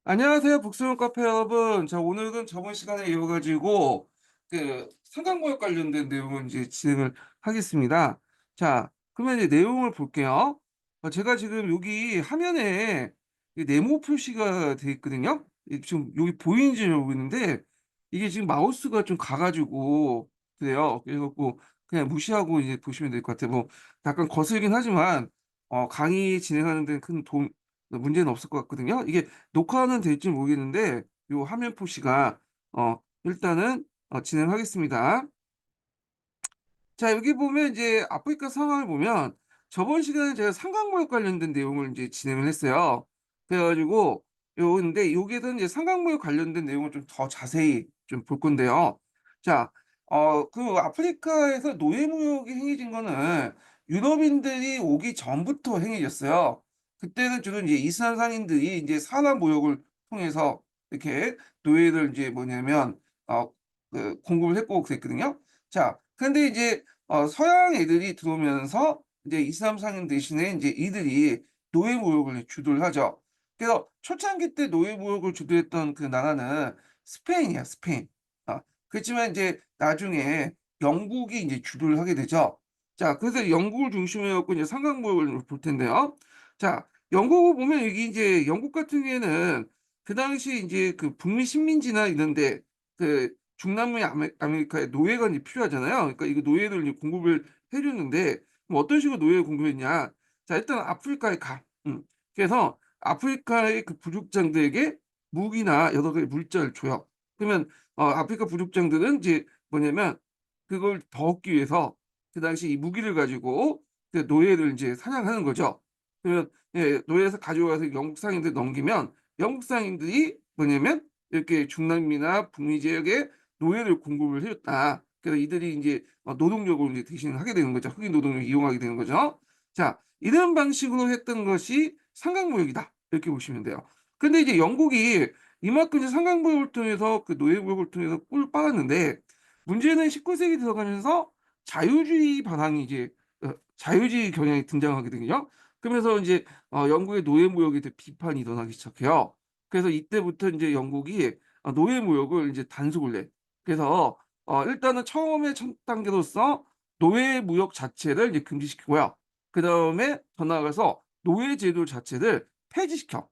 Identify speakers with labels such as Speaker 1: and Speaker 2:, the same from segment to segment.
Speaker 1: 안녕하세요, 북스문 카페 여러분. 자, 오늘은 저번 시간에 이어가지고 상강모역 관련된 내용을 이제 진행을 하겠습니다. 자, 그러면 이제 내용을 볼게요. 제가 지금 여기 화면에 이 네모 표시가 돼 있거든요. 지금 여기 보이는지 모르겠는데 이게 지금 마우스가 좀 가가지고 그래요. 그래갖고 그냥 무시하고 이제 보시면 될 것 같아요. 뭐 약간 거슬긴 하지만 강의 진행하는 데는 큰 도움 문제는 없을 것 같거든요. 이게 녹화는 될지 모르겠는데 요 화면 표시가 일단은 진행하겠습니다. 자, 여기 보면 이제 아프리카 상황을 보면 저번 시간에 제가 삼각무역 관련된 내용을 이제 진행을 했어요. 그래 가지고 근데 여기에서는 이제 삼각무역 관련된 내용을 좀 더 자세히 좀 볼 건데요. 자, 그 아프리카에서 노예무역이 행해진 거는 유럽인들이 오기 전부터 행해졌어요. 그때는 주로 이제 이슬람 상인들이 이제 산업 무역을 통해서 이렇게 노예를 이제 뭐냐면 공급을 했고 그랬거든요. 자, 근데 이제 서양 애들이 들어오면서 이제 이슬람 상인 대신에 이제 이들이 노예 무역을 주도를 하죠. 그래서 초창기 때 노예 무역을 주도했던 그 나라는 스페인이야, 스페인. 그렇지만 이제 나중에 영국이 이제 주도를 하게 되죠. 자, 그래서 영국을 중심으로 해 갖고 이제 삼각 무역을 볼 텐데요. 자, 영국을 보면 여기 이제 영국 같은 경우에는 그 당시 이제 그 북미 식민지나 이런 데그 중남미 아메리카에 노예가 이제 필요하잖아요. 그러니까 이거 노예를 이제 공급을 해 줬는데 그럼 어떤 식으로 노예를 공급했냐. 자, 일단 아프리카에 가. 그래서 아프리카의 그 부족장들에게 무기나 여러 가지 물자를 줘요. 그러면 아프리카 부족장들은 이제 뭐냐면 그걸 더 얻기 위해서 그 당시 이 무기를 가지고 그 노예를 인제 사냥하는 거죠. 그러면 노예에서 가지고 가서 영국 상인들에 넘기면 영국 상인들이 뭐냐면 이렇게 중남미나 북미 지역에 노예를 공급을 해 줬다. 그래서 이들이 인제 노동력으로 인제 대신을 하게 되는 거죠. 흑인 노동력을 이용하게 되는 거죠. 자, 이런 방식으로 했던 것이 상강무역이다. 이렇게 보시면 돼요. 근데 이제 영국이 이만큼 이제 상강무역을 통해서 그 노예무역을 통해서 꿀을 빨았는데 문제는 19 세기 들어가면서 자유주의 반항이 이제 자유주의 경향이 등장하게 되거든요. 그러면서 인제 영국의 노예무역에 대해 비판이 일어나기 시작해요. 그래서 이때부터 인제 영국이 노예무역을 인제 단속을 해. 그래서 일단은 처음에 첫 단계로서 노예무역 자체를 이제 금지시키고요. 그다음에 더 나아가서 노예제도 자체를 폐지시켜.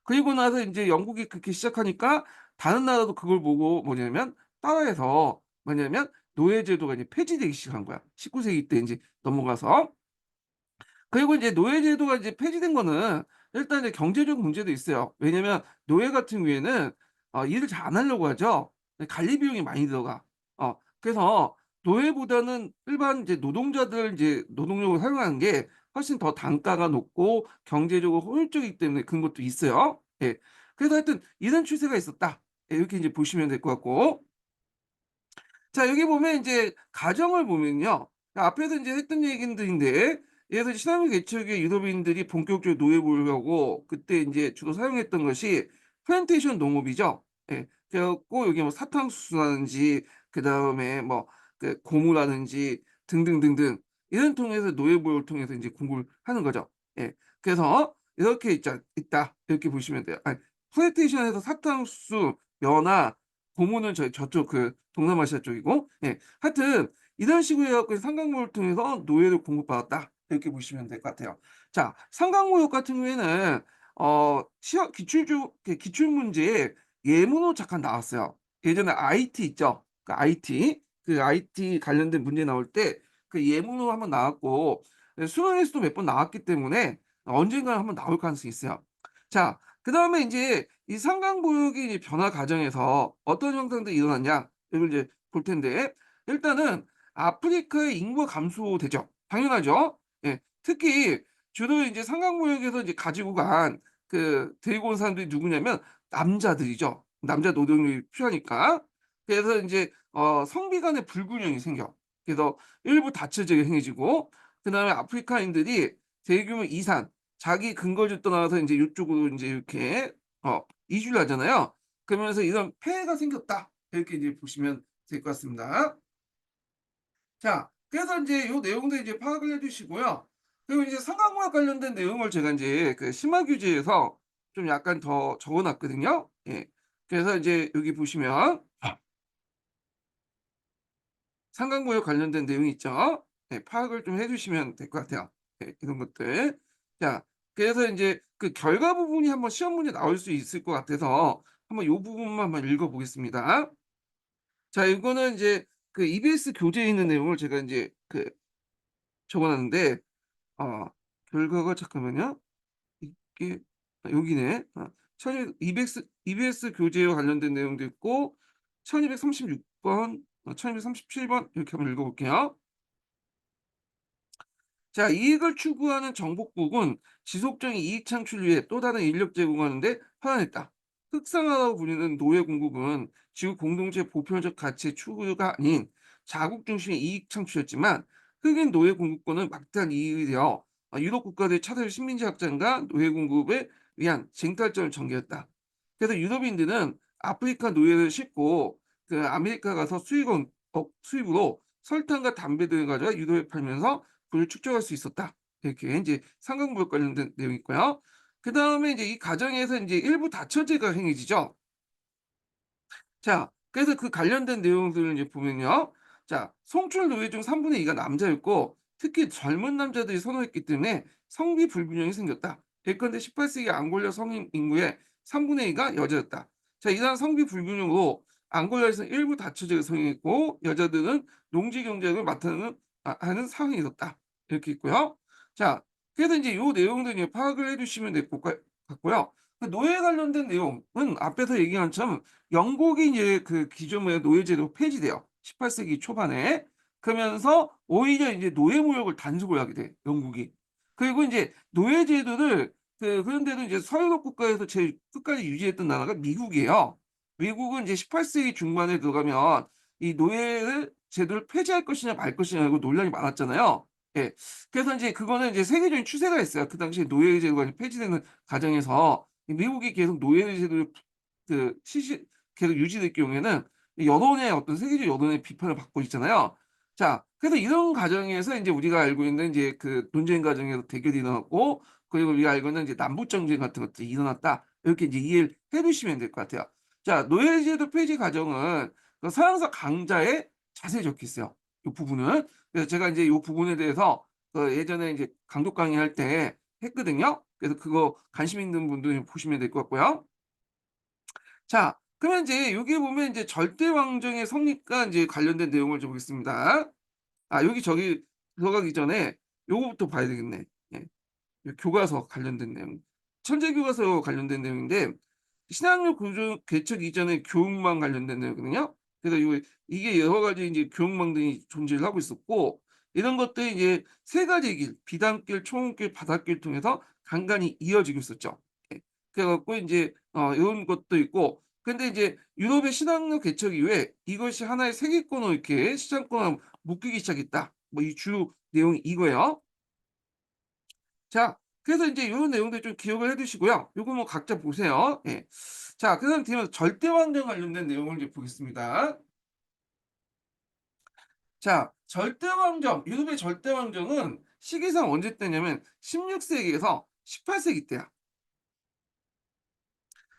Speaker 1: 그리고 나서 인제 영국이 그렇게 시작하니까 다른 나라도 그걸 보고 뭐냐면 따라해서 뭐냐면 노예제도가 이제 폐지되기 시작한 거야. 19 세기 때 인제 넘어가서. 그리고 이제 노예제도가 이제 폐지된 거는 일단 이제 경제적 문제도 있어요. 왜냐면 노예 같은 경우에는 일을 잘 안 하려고 하죠. 관리 비용이 많이 들어가. 그래서 노예보다는 일반 이제 노동자들 이제 노동력을 사용하는 게 훨씬 더 단가가 높고 경제적으로 효율적이기 때문에 그런 것도 있어요. 예. 그래서 하여튼 이런 추세가 있었다. 예, 이렇게 이제 보시면 될 것 같고. 자, 여기 보면 인제 가정을 보면요. 앞에서 인제 했던 얘기들인데 예를 들어 신화물 개척의 유럽인들이 본격적으로 노예 보려고 그때 인제 주로 사용했던 것이 플랜테이션 농업이죠. 예. 그래 갖고 여기 뭐 사탕수수라든지 그다음에 뭐 고무라든지 등등등등 이런 통해서 노예 보호를 통해서 인제 공부를 하는 거죠. 예. 그래서 이렇게 있다. 이렇게 보시면 돼요. 아니 플랜테이션에서 사탕수수, 연화, 고무는 저쪽 동남아시아 쪽이고 하여튼 이런 식으로 해 갖고 삼각무역을 통해서 노예를 공급받았다. 이렇게 보시면 될 것 같아요. 자, 삼각무역 같은 경우에는 시험 기출 문제에 예문으로 잠깐 나왔어요. 예전에 IT 있죠. 그 IT 관련된 문제 나올 때 그 예문으로 한번 나왔고 수능에서도 몇 번 나왔기 때문에 언젠가는 한번 나올 가능성이 있어요. 자, 그다음에 인제 이 상강보육이 이제 변화 과정에서 어떤 현상들이 일어났냐 이걸 이제 볼 텐데 일단은 아프리카의 인구가 감소되죠. 당연하죠. 예. 특히 주로 이제 상강보육에서 이제 가지고 간 데리고 온 사람들이 누구냐면 남자들이죠. 남자 노동력이 필요하니까. 그래서 인제 성비 간의 불균형이 생겨. 그래서 일부 다처제가 행해지고 그다음에 아프리카인들이 대규모 이산 자기 근거지를 떠나서 인제 요쪽으로 인제 이렇게 이주를 하잖아요. 그러면서 이런 폐해가 생겼다. 이렇게 이제 보시면 될 것 같습니다. 자, 그래서 인제 요 내용들 이제 파악을 해 주시고요. 그리고 이제 상강무역 관련된 내용을 제가 인제 그 심화 규제에서 좀 약간 더 적어 놨거든요. 예. 그래서 이제 여기 보시면 상강부여 관련된 내용이 있죠. 네, 파악을 좀 해 주시면 될 것 같아요. 네, 이런 것들. 자, 그래서 인제 그 결과 부분이 한번 시험 문제 나올 수 있을 것 같아서 한번 요 부분만 한번 읽어 보겠습니다. 자, 이거는 인제 그 EBS 교재에 있는 내용을 제가 인제 그 적어 놨는데 결과가 잠깐만요. 이게 여기네. 1200 EBS 교재와 관련된 내용도 있고 1236 번, 1237번 이렇게 한번 읽어 볼게요. 자, 이익을 추구하는 정복국은 지속적인 이익 창출 위해 또 다른 인력 제공하는 데 파안했다. 흑상화라고 불리는 노예 공급은 지구 공동체 보편적 가치의 추구가 아닌 자국 중심의 이익 창출이었지만 흑인 노예 공급권은 막대한 이익이 되어 유럽 국가들의 차세대 식민지 확장과 노예 공급에 위한 쟁탈점을 전개했다. 그래서 유럽인들은 아프리카 노예를 싣고 그 아메리카 가서 수입으로 설탕과 담배 등을 가져와 유럽에 팔면서 그를 축적할 수 있었다. 이렇게 인제 상강부역 관련된 내용이 있고요. 그다음에 인제 이 과정에서 인제 일부 다처제가 행해지죠. 자, 그래서 그 관련된 내용들을 이제 보면요. 자, 성출 노예 중 3분의 2가 남자였고 특히 젊은 남자들이 선호했기 때문에 성비 불균형이 생겼다. 예컨대 18세기 앙골라 성인 인구의 3분의 2가 여자였다. 자, 이러한 성비 불균형으로 앙골라에서는 일부 다처제가 성행했고 여자들은 농지 경작을 맡는 하는 상황이 있었다. 이렇게 있고요. 자, 그래서 인제 요 내용들 이제 파악을 해 주시면 될 것 같고요. 그 노예 관련된 내용은 앞에서 얘기한 것처럼 영국이 이제 그 기존의 노예제도 폐지돼요. 18 세기 초반에. 그러면서 오히려 인제 노예무역을 단속을 하게 돼, 영국이. 그리고 인제 노예제도를 그런데도 이제 서유럽 국가에서 제일 끝까지 유지했던 나라가 미국이에요. 미국은 이제 18 세기 중반에 들어가면 이 노예를 제도를 폐지할 것이냐 말 것이냐 고 논란이 많았잖아요. 예. 그래서 인제 그거는 이제 세계적인 추세가 있어요. 그 당시에 노예제도가 이제 폐지되는 과정에서 이 미국이 계속 노예제도를 그 시시 계속 유지될 경우에는 이 여론의 어떤 세계적 여론의 비판을 받고 있잖아요. 자, 그래서 이런 과정에서 인제 우리가 알고 있는 인제 그 논쟁 과정에서 대결이 일어났고 그리고 우리가 알고 있는 이제 남북 정쟁 같은 것들이 일어났다. 이렇게 이제 이해를 해 두시면 될 것 같아요. 자, 노예제도 폐지 과정은 그 서양사 강자에 자세히 적혀 있어요, 요 부분은. 그래서 제가 인제 요 부분에 대해서 예전에 인제 강독 강의할 때 했거든요. 그래서 그거 관심 있는 분들은 보시면 될 것 같고요. 자, 그러면 인제 여기 보면 인제 절대 왕정의 성립과 인제 관련된 내용을 좀 보겠습니다. 여기 저기 들어가기 전에 요거부터 봐야 되겠네. 예. 요 교과서 관련된 내용. 천재 교과서 관련된 내용인데 신학교 구조 개척 이전의 교육망 관련된 내용이거든요. 그래서 이게 여러 가지 인제 교육망들이 존재를 하고 있었고 이런 것들이 이제 세 가지 길 비단길, 초원길, 바닷길 통해서 간간히 이어지고 있었죠. 예. 그래 갖고 인제 요런 것도 있고 근데 이제 유럽의 신학교 개척 이후에 이것이 하나의 세계권으로 이렇게 시장권으로 묶이기 시작했다. 뭐 이 주요 내용이 이거예요. 자, 그래서 인제 요런 내용들 좀 기억을 해 두시고요. 요거 뭐 각자 보세요. 예. 자, 그다음 뒤에 절대왕정 관련된 내용을 이제 보겠습니다. 자, 절대왕정, 유럽의 절대왕정은 시기상 언제 때냐면 16 세기에서 18 세기 때야.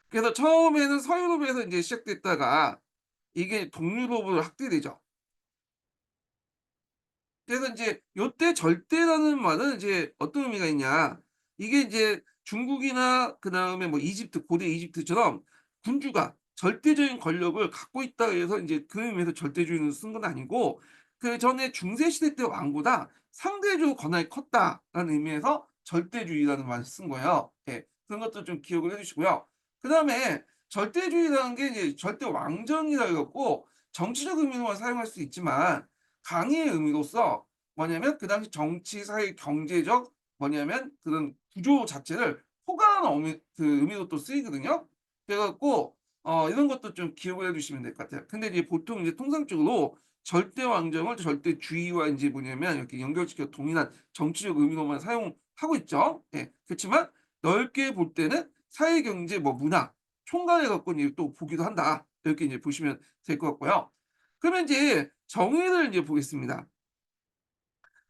Speaker 1: 그래서 처음에는 서유럽에서 인제 시작됐다가 이게 동유럽으로 확대되죠. 그래서 인제 요때 절대라는 말은 이제 어떤 의미가 있냐. 이게 이제 중국이나 그다음에 뭐 이집트, 고대 이집트처럼 군주가 절대적인 권력을 갖고 있다 해서 인제 그 의미에서 절대주의를 쓴 건 아니고 그전에 중세 시대 때 왕보다 상대적으로 권한이 컸다라는 의미에서 절대주의라는 말을 쓴 거예요. 예. 그런 것도 좀 기억을 해 주시고요. 그다음에 절대주의라는 게 이제 절대 왕정이라 해 갖고 정치적 의미로만 사용할 수 있지만 강의의 의미로서 뭐냐면 그 당시 정치, 사회, 경제적 뭐냐면 그런 구조 자체를 포괄하는 의미로 또 쓰이거든요. 그래 갖고 이런 것도 좀 기억을 해 두시면 될 것 같아요. 근데 이제 보통 이제 통상적으로 절대 왕정을 절대주의와 인제 뭐냐면 이렇게 연결시켜 동일한 정치적 의미로만 사용하고 있죠. 예. 그렇지만 넓게 볼 때는 사회, 경제, 뭐 문화 총괄해 갖고 이제 또 보기도 한다. 이렇게 이제 보시면 될 것 같고요. 그러면 인제 정의를 인제 보겠습니다.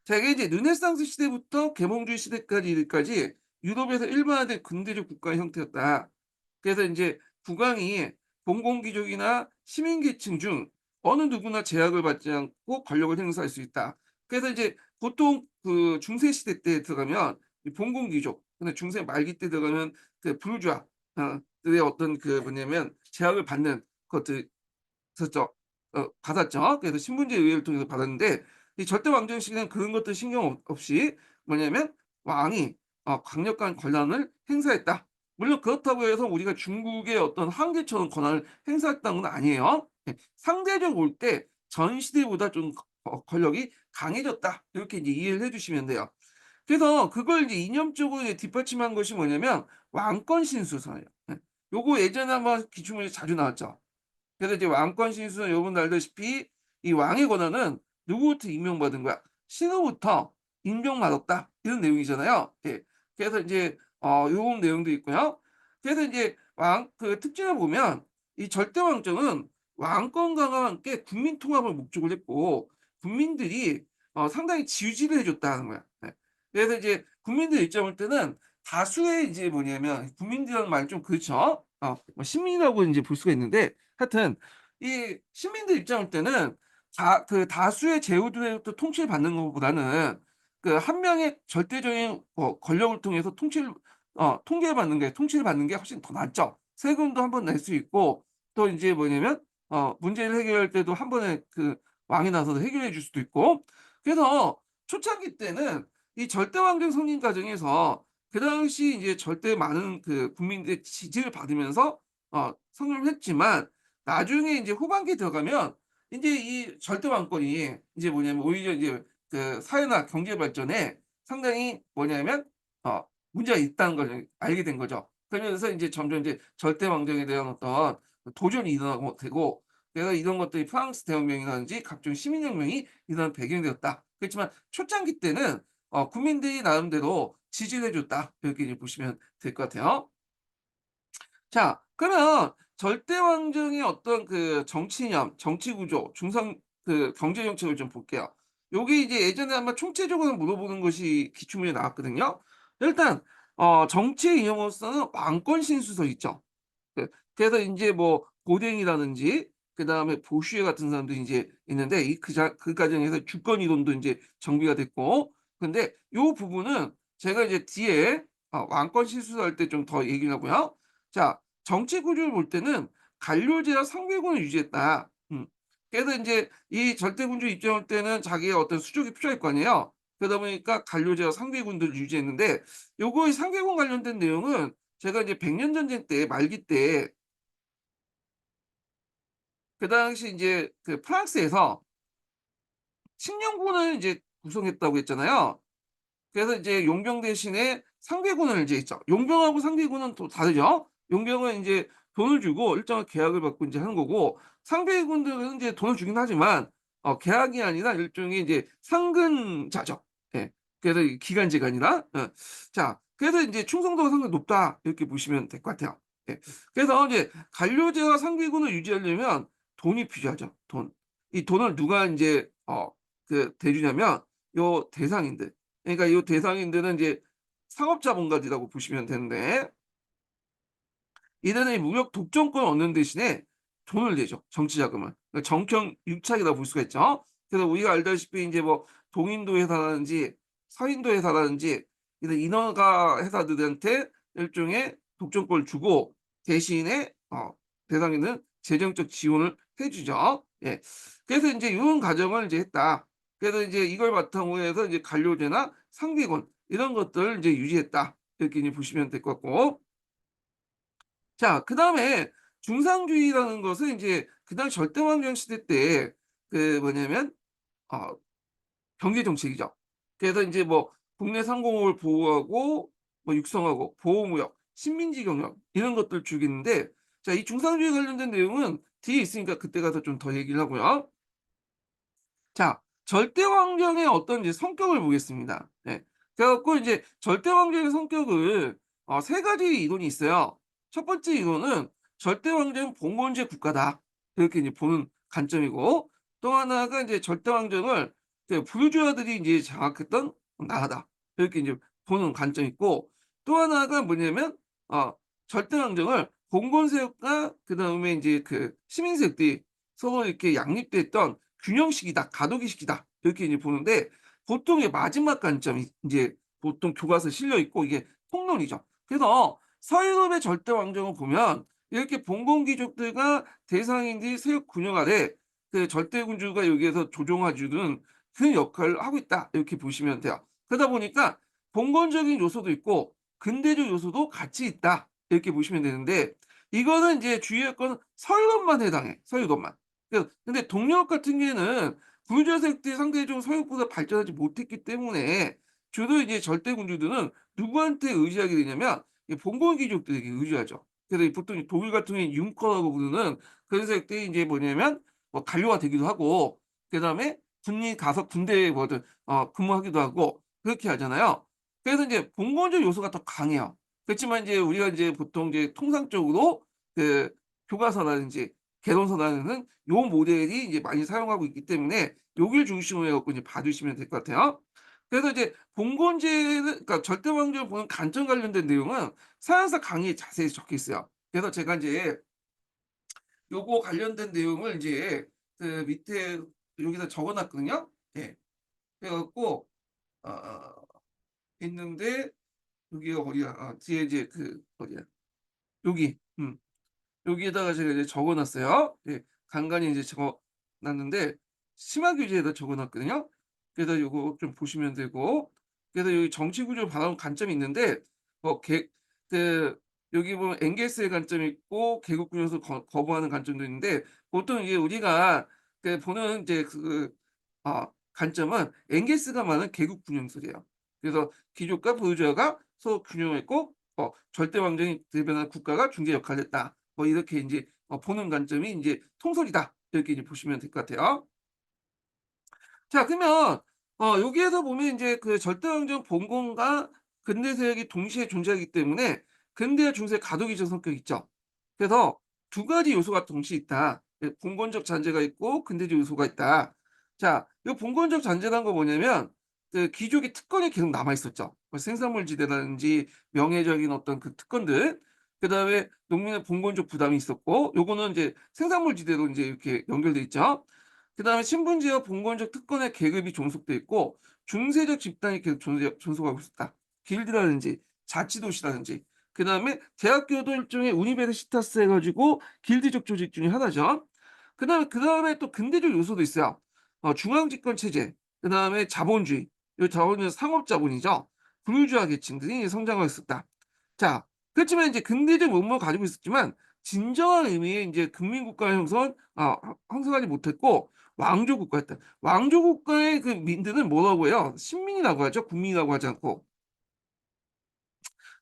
Speaker 1: 자, 이게 이제 르네상스 시대부터 계몽주의 시대까지 유럽에서 일반화된 근대적 국가의 형태였다. 그래서 이제 국왕이 공공貴族이나 시민계층 중 어느 누구나 제약을 받지 않고 권력을 행사할 수 있다. 그래서 이제 보통 그 중세 시대 때 들어가면 이 봉공貴族, 근데 중세 말기 때 들어가면 그 부르주아 들의 어떤 그 뭐냐면 제약을 받는 것들 있었죠. 받았죠. 그래서 신분제 의회를 통해서 받았는데 이 절대 왕정식에는 그런 것들 신경 없이 뭐냐면 왕이 강력한 권한을 행사했다. 물론 그렇다고 해서 우리가 중국의 어떤 황제처럼 권한을 행사했다는 건 아니에요. 예. 상대적으로 볼 때 전 시대보다 좀 권력이 강해졌다. 이렇게 이제 이해를 해 주시면 돼요. 그래서 그걸 이제 이념적으로 이제 뒷받침한 것이 뭐냐면 왕권 신수설이에요. 예. 요거 예전에 한번 기출문제 자주 나왔죠. 그래서 이제 왕권 신수는 여러분도 알다시피 이 왕의 권한은 누구부터 임명받은 거야? 신우부터 임명받았다. 이런 내용이잖아요. 예. 그래서 이제 요런 내용도 있고요. 그래서 이제 왕 그 특징을 보면 이 절대 왕정은 왕권 강화와 함께 국민 통합을 목적으로 했고 국민들이 상당히 지지를 해 줬다는 거야. 예. 그래서 이제 국민들 입장 볼 때는 다수의 이제 뭐냐면 국민들이라는 말이 좀 그렇죠. 뭐 시민이라고 인제 볼 수가 있는데 하여튼 이 시민들 입장 볼 때는 다수의 제후들로부터 통치를 받는 것보다는 그 한 명의 절대적인 권력을 통해서 통계를 받는 게 통치를 받는 게 훨씬 더 낫죠. 세금도 한 번 낼 수 있고 또 인제 뭐냐면 문제를 해결할 때도 한 번에 그 왕이 나서서 해결해 줄 수도 있고 그래서 초창기 때는 이 절대 왕정 승리 과정에서 그 당시 이제 절대 많은 그 국민들의 지지를 받으면서 성공을 했지만 나중에 인제 후반기에 들어가면 인제 이 절대 왕권이 이제 뭐냐면 오히려 이제 그 사회나 경제 발전에 상당히 뭐냐면 어 문제가 있다는 걸 알게 된 거죠. 그러면서 인제 점점 이제 절대 왕정에 대한 어떤 도전이 일어나고 되고 그래서 이런 것들이 프랑스 대혁명이라든지 각종 시민혁명이 일어나는 배경이 되었다. 그렇지만 초창기 때는 국민들이 나름대로 지지를 해 줬다. 이렇게 이제 보시면 될 것 같아요. 자 그러면 절대 왕정의 어떤 그 정치 이념, 정치 구조, 중상 그 경제 정책을 좀 볼게요. 요게 이제 예전에 한번 총체적으로 물어보는 것이 기출문제 나왔거든요. 일단 정치의 이념으로서는 왕권 신수설 있죠. 그래서 인제 뭐 고댕이라든지 그다음에 보슈에 같은 사람들이 인제 있는데 그 과정에서 주권 이론도 인제 정비가 됐고 근데 요 부분은 제가 이제 뒤에 왕권 실수할 때 좀 더 얘기를 하고요. 자 정치 구조를 볼 때는 관료제와 상계군을 유지했다. 그래서 인제 이 절대군주 입장할 때는 자기의 어떤 수족이 필요할 거 아니에요. 그러다 보니까 관료제와 상계군들을 유지했는데 요거 상계군 관련된 내용은 제가 이제 백년 전쟁 때 말기 때 그 당시 인제 그 프랑스에서 식량군을 이제 구성했다고 했잖아요. 그래서 이제 용병 대신에 상비군을 이제 있죠. 용병하고 상비군은 또 다르죠. 용병은 인제 돈을 주고 일정한 계약을 받고 인제 하는 거고 상비군들은 인제 돈을 주긴 하지만 계약이 아니라 일종의 이제 상근자죠. 예. 그래서 이 기간제가 아니라 자 그래서 인제 '충성도가 상당히 높다.' 이렇게 보시면 될 것 같아요. 예. 그래서 이제 관료제와 상비군을 유지하려면 돈이 필요하죠, 돈. 이 돈을 누가 인제 대주냐면 요 대상인들. 그러니까 요 대상인들은 이제 상업자본가들이라고 보시면 되는데 이들은 이 무역 독점권을 얻는 대신에 돈을 내죠, 정치 자금을. 그러니까 정경 유착이라고 볼 수가 있죠. 그래서 우리가 알다시피 인제 뭐 동인도 회사라든지 서인도 회사라든지 이런 인허가 회사들한테 일종의 독점권을 주고 대신에 대상에는 재정적 지원을 해 주죠. 예. 그래서 인제 요런 과정을 이제 했다. 그래서 이제 이걸 바탕으로 해서 이제 관료제나 상비군 이런 것들을 이제 유지했다. 이렇게 이제 보시면 될 것 같고 자 그다음에 중상주의라는 것은 인제 그 당시 절대왕정 시대 때 그 뭐냐면 어 경제 정책이죠. 그래서 인제 뭐 국내 상공업을 보호하고 뭐 육성하고 보호무역, 식민지 경영 이런 것들 주겠는데 자 이 중상주의 관련된 내용은 뒤에 있으니까 그때 가서 좀 더 얘기를 하고요. 자 절대왕정의 어떤 이제 성격을 보겠습니다. 예. 그래 갖고 이제 절대왕정의 성격을 세 가지 이론이 있어요. 첫 번째 이론은 '절대왕정은 봉건제 국가다.' 이렇게 이제 보는 관점이고 또 하나가 이제 '절대왕정을 그 부르주아들이 인제 장악했던 나라다.' 이렇게 인제 보는 관점이 있고 또 하나가 뭐냐면 절대왕정을 봉건세력과 그다음에 인제 그 시민세력들이 서로 이렇게 양립됐던 균형식이다, 가덕의식이다 이렇게 이제 보는데 보통 이게 마지막 관점이 인제 보통 교과서에 실려 있고 이게 통론이죠. 그래서 서유럽의 절대왕정을 보면 이렇게 봉건귀족들과 대상인들이 세력 균형 아래 그 절대군주가 여기에서 조종해 주는 그 역할을 하고 있다 이렇게 보시면 돼요. 그러다 보니까 봉건적인 요소도 있고 근대적 요소도 같이 있다. 이렇게 보시면 되는데 이거는 이제 주의할 건 서유럽만 해당해. 서유럽만. 근데 동유럽 같은 경우에는 부르주아 세력들이 상대적으로 서유럽보다 발전하지 못했기 때문에 주로 이제 절대 군주들은 누구한테 의지하게 되냐면 이 봉건 귀족들에게 의지하죠. 그래서 이 보통 독일 같은 경우에 융커라고 부르는 그런 세력들이 이제 뭐냐면 뭐 관료가 되기도 하고 그다음에 군인 가서 군대에 뭐든 근무하기도 하고 그렇게 하잖아요. 그래서 인제 봉건적 요소가 더 강해요. 그렇지만 인제 우리가 인제 보통 이제 통상적으로 그 교과서라든지 개론서라는 요 모델이 이제 많이 사용하고 있기 때문에 요길 중심으로 해 갖고 이제 봐 주시면 될 것 같아요. 그래서 이제 봉건제는 그러니까 절대왕정을 보는 관점 관련된 내용은 서양사 강의에 자세히 적혀 있어요. 그래서 제가 인제 요거 관련된 내용을 인제 그 밑에 여기다 적어 놨거든요. 예. 그래 갖고 어 있는데 여기가 어디야? 뒤에 이제 그 어디야? 여기. 여기에다가 제가 이제 적어 놨어요. 예. 간간히 이제 적어 놨는데 심화 교재에다 적어 놨거든요. 그래서 요거 좀 보시면 되고 그래서 여기 정치 구조를 바라본 관점이 있는데 뭐 개 그 여기 보면 엥겔스의 관점이 있고 개국 군영을 거부하는 관점도 있는데 보통 이게 우리가 그 보는 이제 관점은 엥겔스가 말하는 개국 군영설이에요. 그래서 귀족과 부르주아가 서로 균형했고 절대 왕정이 대변한 국가가 중재 역할을 했다. 뭐 이렇게 인제 보는 관점이 인제 통설이다. 이렇게 이제 보시면 될 것 같아요. 자 그러면 여기에서 보면 인제 그 절대왕정 본gon과 근대 세력이 동시에 존재하기 때문에 근대와 중세의 가독이적 성격이 있죠. 그래서 두 가지 요소가 동시에 있다. 예 본건적 잔재가 있고 근대적 요소가 있다. 자 요 본건적 잔재라는 건 뭐냐면 그 귀족의 특권이 계속 남아 있었죠. 뭐 생산물지대라든지 명예적인 어떤 그 특권들 그다음에 농민의 본건적 부담이 있었고 요거는 인제 생산물지대로 인제 이렇게 연결돼 있죠. 그다음에 신분제와 봉건적 특권의 계급이 종속돼 있고 중세적 집단이 계속 존속하고 있었다. 길드라든지 자치도시라든지 그다음에 대학교도 일종의 우니베르시타스 해 가지고 길드적 조직 중에 하나죠. 그다음에 또 근대적 요소도 있어요. 중앙집권 체제, 그다음에 자본주의, 요 자본주의는 상업자본이죠. 부르주아 계층들이 성장하고 있었다. 자 그렇지만 인제 근대적 면모를 가지고 있었지만 진정한 의미의 인제 국민국가 형성은 형성하지 못했고 왕조 국가였다. 왕조 국가의 그 민들은 뭐라고 해요? 신민이라고 하죠. 국민이라고 하지 않고.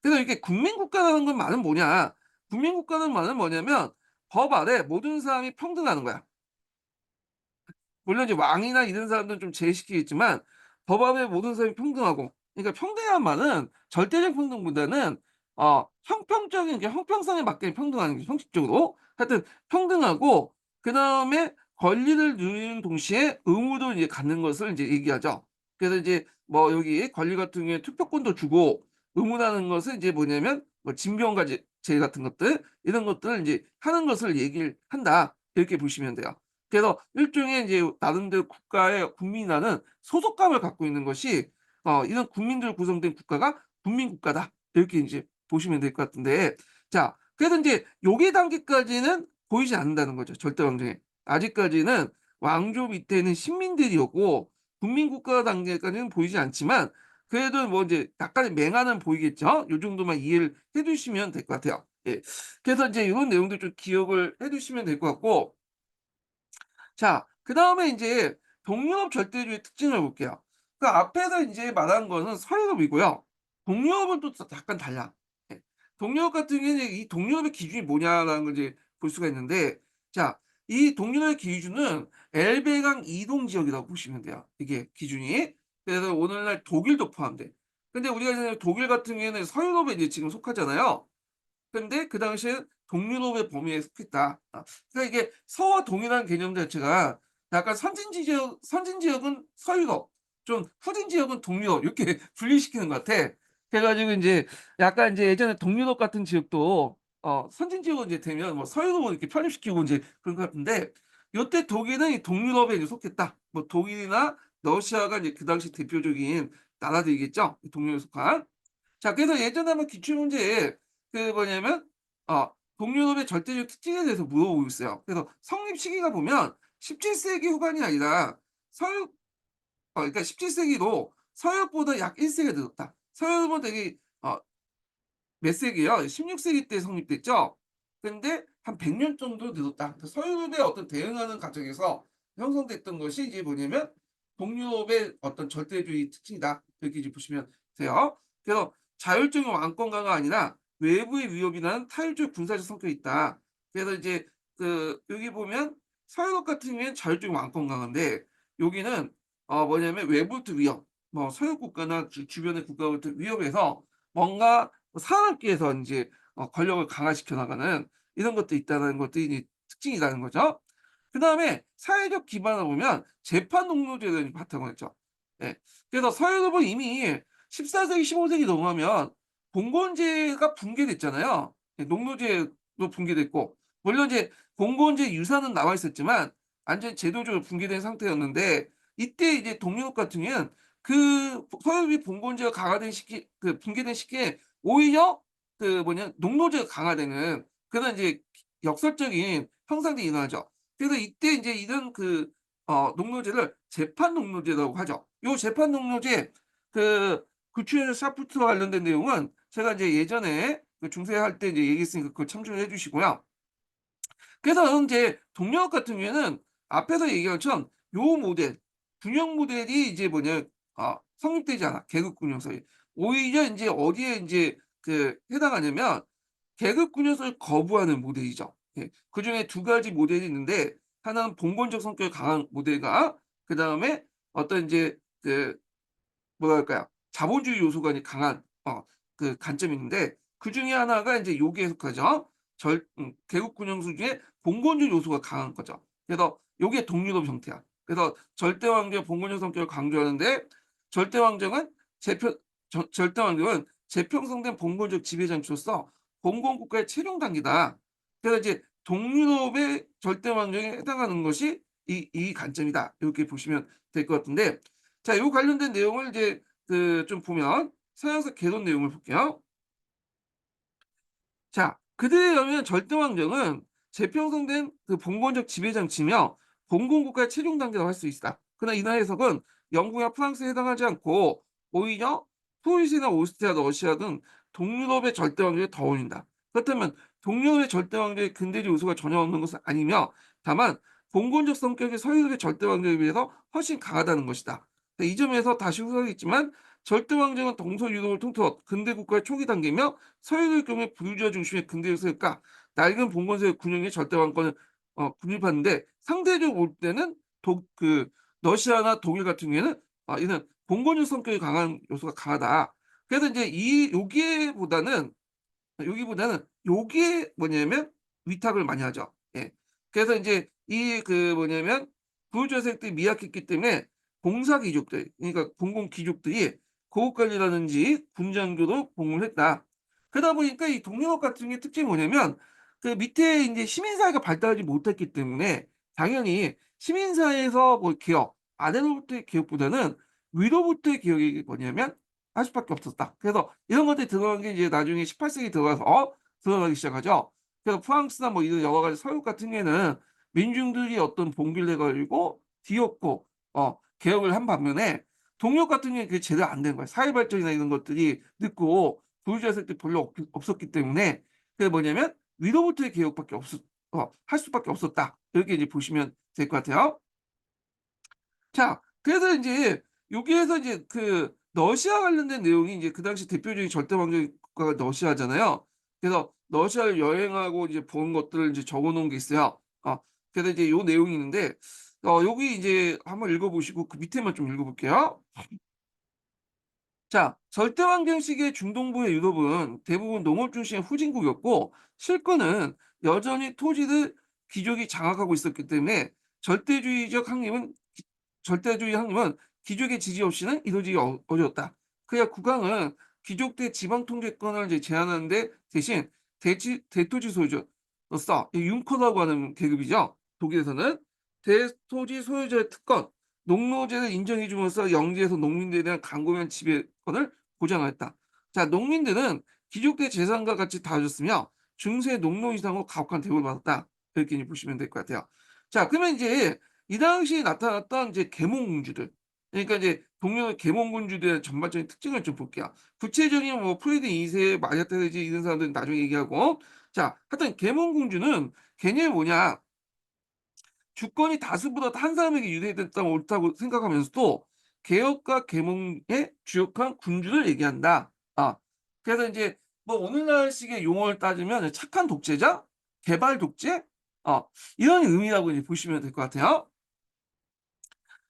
Speaker 1: 그래서 이렇게 국민국가라는 건 말은 뭐냐? 국민국가는 말은 뭐냐면 법 아래 모든 사람이 평등하는 거야. 물론 이제 왕이나 이런 사람들은 좀 제외시키겠지만 법 아래 모든 사람이 평등하고 그러니까 평등이란 말은 절대적 평등보다는 형평적인 게 형평성에 맞게 평등하는 게 형식적으로 하여튼 평등하고 그다음에 권리를 누리는 동시에 의무도 이제 갖는 것을 인제 얘기하죠. 그래서 이제 뭐 여기 권리 같은 경우에 투표권도 주고 의무라는 것은 이제 뭐냐면 뭐 징병과제 제 같은 것들 이런 것들을 인제 하는 것을 얘기를 한다. 이렇게 보시면 돼요. 그래서 일종의 이제 나름대로 국가의 국민이라는 소속감을 갖고 있는 것이 이런 국민들로 구성된 국가가 국민국가다. 이렇게 인제 보시면 될 것 같은데 자 그래서 인제 요게 단계까지는 보이지 않는다는 거죠, 절대왕정에. 아직까지는 왕조 밑에 있는 신민들이었고 국민국가 단계까지는 보이지 않지만 그래도 뭐 인제 약간의 맹안은 보이겠죠. 요 정도만 이해를 해 두시면 될 것 같아요. 예. 그래서 인제 요런 내용들 좀 기억을 해 두시면 될 것 같고 자 그다음에 인제 동유럽 절대주의 특징을 볼게요. 그 앞에서 인제 말한 거는 서유럽이고요. 동유럽은 또 약간 달라. 예. 동유럽 같은 경우에는 이 동유럽의 기준이 뭐냐라는 걸 이제 볼 수가 있는데 자 이 동유럽의 기준은 엘베강 이동 지역이라고 보시면 돼요, 이게 기준이. 그래서 오늘날 독일도 포함돼. 근데 우리가 이제 독일 같은 경우에는 서유럽에 이제 지금 속하잖아요. 근데 그 당시에 동유럽의 범위에 속했다. 그러니까 이게 서와 동이라는 개념 자체가 약간 선진 지역은 서유럽, 좀 후진 지역은 동유럽 이렇게 분리시키는 것 같아. 그래 가지고 인제 약간 인제 예전에 동유럽 같은 지역도 선진 지역으로 이제 되면 뭐 서유럽으로 이렇게 편입시키고 인제 그런 것 같은데, 요때 독일은 이 동유럽에 이제 속했다. 뭐 독일이나 러시아가 이제 그 당시 대표적인 나라들이겠죠, 이 동유럽에 속한. 자, 그래서 예전에 한번 기출 문제에 그 뭐냐면 어 동유럽의 절대적 특징에 대해서 물어보고 있어요. 그래서 성립 시기가 보면 17 세기 후반이 아니라 서유 그러니까 17 세기로 서유럽보다 약 1 세기가 늦었다. 서유럽은 되게 몇 세기요? 16 세기 때 성립됐죠. 근데 한 100년 정도 늦었다. 그 서유럽의 어떤 대응하는 과정에서 형성됐던 것이 이제 뭐냐면 동유럽의 어떤 절대주의 특징이다. 이렇게 이제 보시면 돼요. 그래서 자율적인 왕권가가 아니라 외부의 위협이나 타율적 군사적 성격이 있다. 그래서 이제 여기 보면 서유럽 같은 경우에는 자율적인 왕권가인데, 여기는 뭐냐면 외부부터 위협, 뭐 서유럽 국가나 주변의 국가부터 위협해서 뭔가 살아남기 위해서 인제 권력을 강화시켜 나가는 이런 것들이 있다는 것들이 이제 특징이라는 거죠. 그다음에 사회적 기반을 보면 재판 농노제를 바탕으로 했죠. 예. 그래서 서유럽은 이미 14 세기 15 세기 넘어가면 봉건제가 붕괴됐잖아요. 예, 농노제도 붕괴됐고, 물론 이제 봉건제 유산은 남아 있었지만 완전히 제도적으로 붕괴된 상태였는데, 이때 이제 동유럽 같은 경우에는 서유럽이 봉건제가 강화된 시기, 붕괴된 시기에 오히려 농노제가 강화되는 그런 이제 역설적인 현상들이 일어나죠. 그래서 이때 인제 이런 농노제를 재판 농노제라고 하죠. 요 재판 농노제 구치소에서 샤프트와 관련된 내용은 제가 인제 예전에 중세할 때 이제 얘기했으니까 그거 참조를 해 주시고요. 그래서 인제 동유럽 같은 경우에는 앞에서 얘기한 것처럼 요 모델, 군영 모델이 이제 성립되지 않아, 계급 군영설이. 오히려 인제 어디에 인제 해당하냐면 계급 군영설을 거부하는 모델이죠. 예. 그중에 두 가지 모델이 있는데, 하나는 봉건적 성격이 강한 모델과, 그다음에 어떤 인제 그 뭐랄까요? 자본주의 요소가 이제 강한 관점이 있는데, 그중에 하나가 인제 요기에 속하죠. 계급 군영수 중에 봉건주의 요소가 강한 거죠. 그래서 요게 동유럽 형태야. 그래서 절대 왕조의 봉건적 성격을 강조하는데, 절대 왕정은 절대 왕정은 재편성된 봉건적 지배 장치로서 봉건 국가의 최종 단계다. 그래서 이제 동유럽의 절대 왕정에 해당하는 것이 이 관점이다. 이렇게 보시면 될 것 같은데, 자, 요 관련된 내용을 이제 좀 보면 서양사 개론 내용을 볼게요. 자, 그들에 의하면 절대왕정은 재편성된 봉건적 지배장치며 봉건국가의 최종 단계라고 할 수 있다. 그러나 이날 해석은 영국이나 프랑스에 해당하지 않고 오히려 스위스나 오스트리아, 러시아 등 동유럽의 절대왕정에 더 어울린다. 그렇다면 동유럽의 절대왕정에 근대적 요소가 전혀 없는 것은 아니며, 다만 봉건적 성격이 서유럽의 절대왕정에 비해서 훨씬 강하다는 것이다. 이 점에서 다시 후설이있지만 절대왕정은 동서유럽을 통틀어 근대 국가의 초기 단계며, 서유럽의 경우에 부유주의 중심의 근대 요소일까 낡은 봉건세의 군영의 절대 왕권을 군립하는데, 상대적으로 볼 때는 러시아나 독일 같은 경우에는 이는 봉건적 성격이 강한 요소가 강하다. 그래서 이제 이 여기보다는 뭐냐면 위탁을 많이 하죠. 예. 그래서 인제 뭐냐면 부유주의 세력들이 미약했기 때문에 봉사 귀족들, 그러니까 공공 귀족들이 고급 관리라든지 군장교로 복무를 했다. 그러다 보니까 이 동유럽 같은 게 특징이 뭐냐면 밑에 인제 시민사회가 발달하지 못했기 때문에 당연히 시민사회에서 뭐 개혁, 아래로부터의 개혁보다는 위로부터의 개혁이 뭐냐면 할 수밖에 없었다. 그래서 이런 것들이 드러난 게 이제 나중에 18 세기 들어가서 드러나기 시작하죠. 그래서 프랑스나 뭐 이런 여러 가지 서유럽 같은 경우에는 민중들이 어떤 봉기를 내 가지고 뒤엎고 개혁을 한 반면에, 동유럽 같은 경우에는 그게 제대로 안 된 거예요. 사회 발전이나 이런 것들이 늦고 부유주의 세력들이 별로 없었기 때문에 그게 뭐냐면 위로부터의 개혁밖에 할 수밖에 없었다. 이렇게 이제 보시면 될 것 같아요. 자, 그래서 인제 여기에서 이제 러시아 관련된 내용이, 이제 그 당시 대표적인 절대 왕정 국가가 러시아잖아요. 그래서 러시아를 여행하고 이제 본 것들을 이제 적어 놓은 게 있어요. 그래서 이제 요 내용이 있는데, 여기 이제 한번 읽어 보시고 그 밑에만 좀 읽어 볼게요. 자, 절대왕정 시기의 중동부의 유럽은 대부분 농업 중심의 후진국이었고, 실권은 여전히 토지를 귀족이 장악하고 있었기 때문에 절대주의 확립은 귀족의 지지 없이는 이루어지기 어려웠다. 그야 국왕은 귀족대 지방 통제권을 이제 제한하는데 대신 대토지 소유주로서 융커라고 하는 계급이죠. 독일에서는 대토지 소유자의 특권, 농노제를 인정해 줌으로써 영지에서 농민들에 대한 강고면 지배권을 보장하였다. 자, 농민들은 귀족대 재산과 같이 다뤄졌으며 중세 농노 이상으로 가혹한 대우를 받았다. 이렇게 이제 보시면 될 것 같아요. 자, 그러면 이제 이 당시에 나타났던 이제 계몽군주들, 그러니까 이제 동료 계몽군주들의 전반적인 특징을 좀 볼게요. 구체적인 뭐 프리드 2세, 마리아 테레지 이런 사람들은 나중에 얘기하고, 자, 하여튼 계몽공주는 개념이 뭐냐? 주권이 다수보다 한 사람에게 유리했다고 옳다고 생각하면서도 개혁과 계몽에 주역한 군주를 얘기한다. 그래서 이제 뭐 오늘날식의 용어를 따지면 착한 독재자, 개발 독재, 어, 이런 의미라고 이제 보시면 될 것 같아요.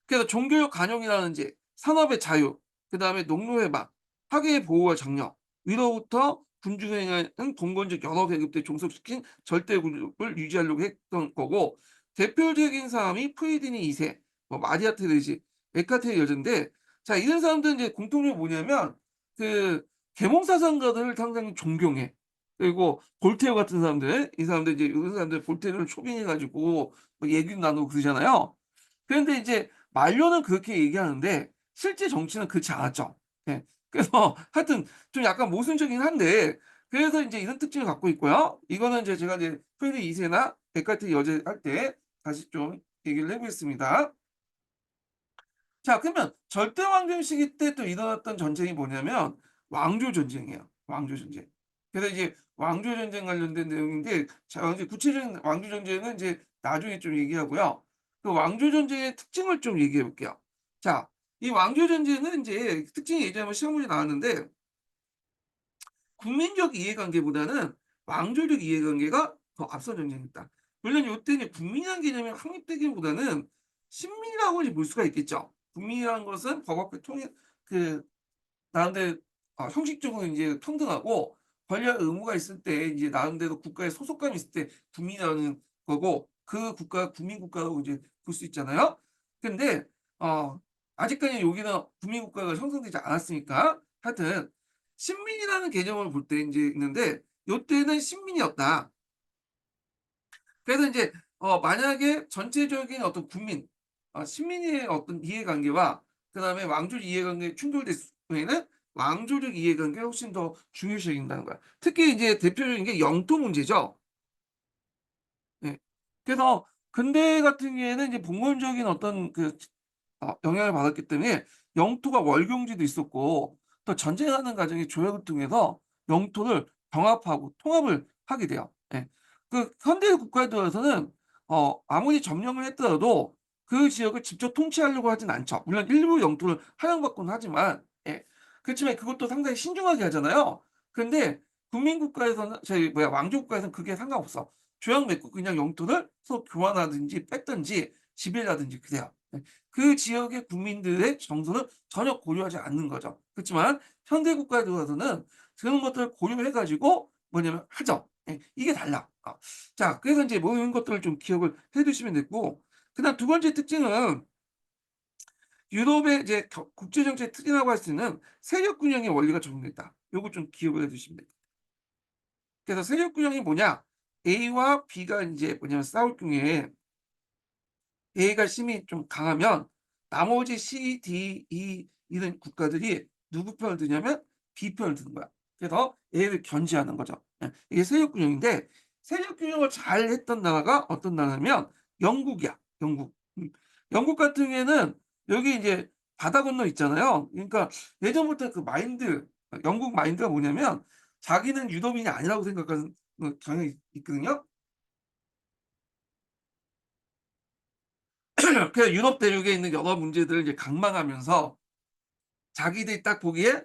Speaker 1: 그래서 종교적 관용이라든지 산업의 자유, 그다음에 농노의 막, 학예의 보호와 정력, 위로부터 군주행하는 봉건적 여러 계급대 종속시킨 절대군주를 유지하려고 했던 거고, 대표적인 사람이 프리드니 2세, 뭐 마리아 테레지, 에카테리 여자인데, 자, 이런 사람들은 이제 공통점이 뭐냐면 그 계몽사상가들을 상당히 존경해. 그리고 볼테어 같은 사람들, 이 사람들 이제 이런 사람들 볼테어를 초빙해 가지고 뭐 얘기도 나누고 그러잖아요. 그런데 이제 말로는 그렇게 얘기하는데 실제 정치는 그렇지 않았죠. 예. 그래서 하여튼 좀 약간 모순적이긴 한데, 그래서 인제 이런 특징을 갖고 있고요. 이거는 이제 제가 이제 프리드 2 세나 데카르트 여제 할 때 다시 좀 얘기를 해 보겠습니다. 자, 그러면 절대 왕정 시기 때 또 일어났던 전쟁이 뭐냐면 왕조 전쟁이에요. 왕조 전쟁. 그래서 이제 왕조 전쟁 관련된 내용인데, 자, 이제 구체적인 왕조 전쟁은 이제 나중에 좀 얘기하고요. 그 왕조 전쟁의 특징을 좀 얘기해 볼게요. 자, 이 왕조 전쟁은 이제 특징이 예전에 한번 시험 문제 나왔는데, 국민적 이해관계보다는 왕조적 이해관계가 더 앞선 전쟁이다. 물론 요때 이제 국민이라는 개념이 확립되기보다는 신민이라고 이제 볼 수가 있겠죠. 국민이라는 것은 법 앞에 통일 그 나름대로 형식적으로 인제 평등하고 권리와 의무가 있을 때 이제 나름대로 국가에 소속감이 있을 때 국민이라는 거고, 그 국가가 국민국가라고 이제 볼 수 있잖아요. 근데 어 아직까지 여기는 국민국가가 형성되지 않았으니까 하여튼 신민이라는 개념을 볼 때 인제 있는데, 요때는 신민이었다. 그래서 인제 만약에 전체적인 어떤 국민, 시민의 어떤 이해관계와 그다음에 왕조적 이해관계에 충돌됐을 경우에는 왕조적 이해관계가 훨씬 더 중요시 여긴다는 거야. 특히 이제 대표적인 게 영토 문제죠. 예. 그래서 근대 같은 경우에는 이제 봉건적인 어떤 그 영향을 받았기 때문에 영토가 월경지도 있었고, 또 전쟁하는 과정에 조약을 통해서 영토를 병합하고 통합을 하게 돼요. 예. 그 현대 국가에 들어서는 아무리 점령을 했더라도 그 지역을 직접 통치하려고 하진 않죠. 물론 일부 영토를 할양받곤 하지만, 예. 그렇지만 그것도 상당히 신중하게 하잖아요. 근데 국민국가에서는 저희 왕조국가에서는 그게 상관없어. 조약 맺고 그냥 영토를 서로 교환하든지 뺏든지 지배라든지 그래요. 예. 그 지역의 국민들의 정서는 전혀 고려하지 않는 거죠. 그렇지만 현대 국가에 들어와서는 그런 것들을 고려해 가지고 뭐냐면 하죠. 예. 이게 달라. 자, 그래서 인제 뭐 이런 것들을 좀 기억을 해 두시면 되고, 그다음 두 번째 특징은 유럽의 이제 국제 정치의 특징이라고 할 수 있는 세력 균형의 원리가 적용됐다. 요거 좀 기억을 해 두시면 됩니다. 그래서 세력 균형이 뭐냐? A와 B가 인제 뭐냐면 싸울 경우에 A가 힘이 좀 강하면 나머지 C, D, E 이런 국가들이 누구 편을 드냐면 B 편을 드는 거야. 그래서 A를 견제하는 거죠. 예. 이게 세력 균형인데, 세력 균형을 잘 했던 나라가 어떤 나라냐면 영국이야, 영국. 영국 같은 경우에는 여기 이제 바다 건너 있잖아요. 그러니까 예전부터 그 마인드, 영국 마인드가 뭐냐면 자기는 유럽인이 아니라고 생각하는 경향이 있거든요. 그래서 유럽 대륙에 있는 여러 문제들을 이제 강망하면서 자기들이 딱 보기에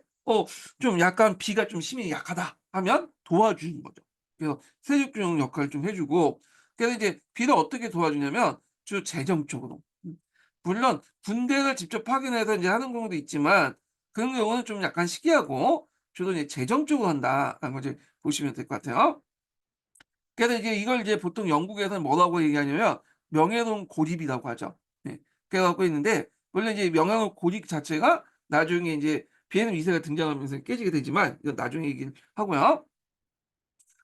Speaker 1: 좀 약간 B가 좀 힘이 약하다 하면 도와주는 거죠. 그래서 세력균형 역할을 좀 해 주고, 그래서 이제 B를 어떻게 도와주냐면 주로 재정적으로. 물론 군대를 직접 파견해서 인제 하는 경우도 있지만 그런 경우는 좀 약간 시기하고 주로 이제 재정적으로 한다라는 걸 이제 보시면 될 것 같아요. 그래서 이제 이걸 이제 보통 영국에서는 뭐라고 얘기하냐면 명예로운 고립이라고 하죠. 네. 그래 갖고 있는데, 원래 이제 명예로운 고립 자체가 나중에 인제 비에는 2세가 등장하면서 깨지게 되지만 이건 나중에 얘기를 하고요.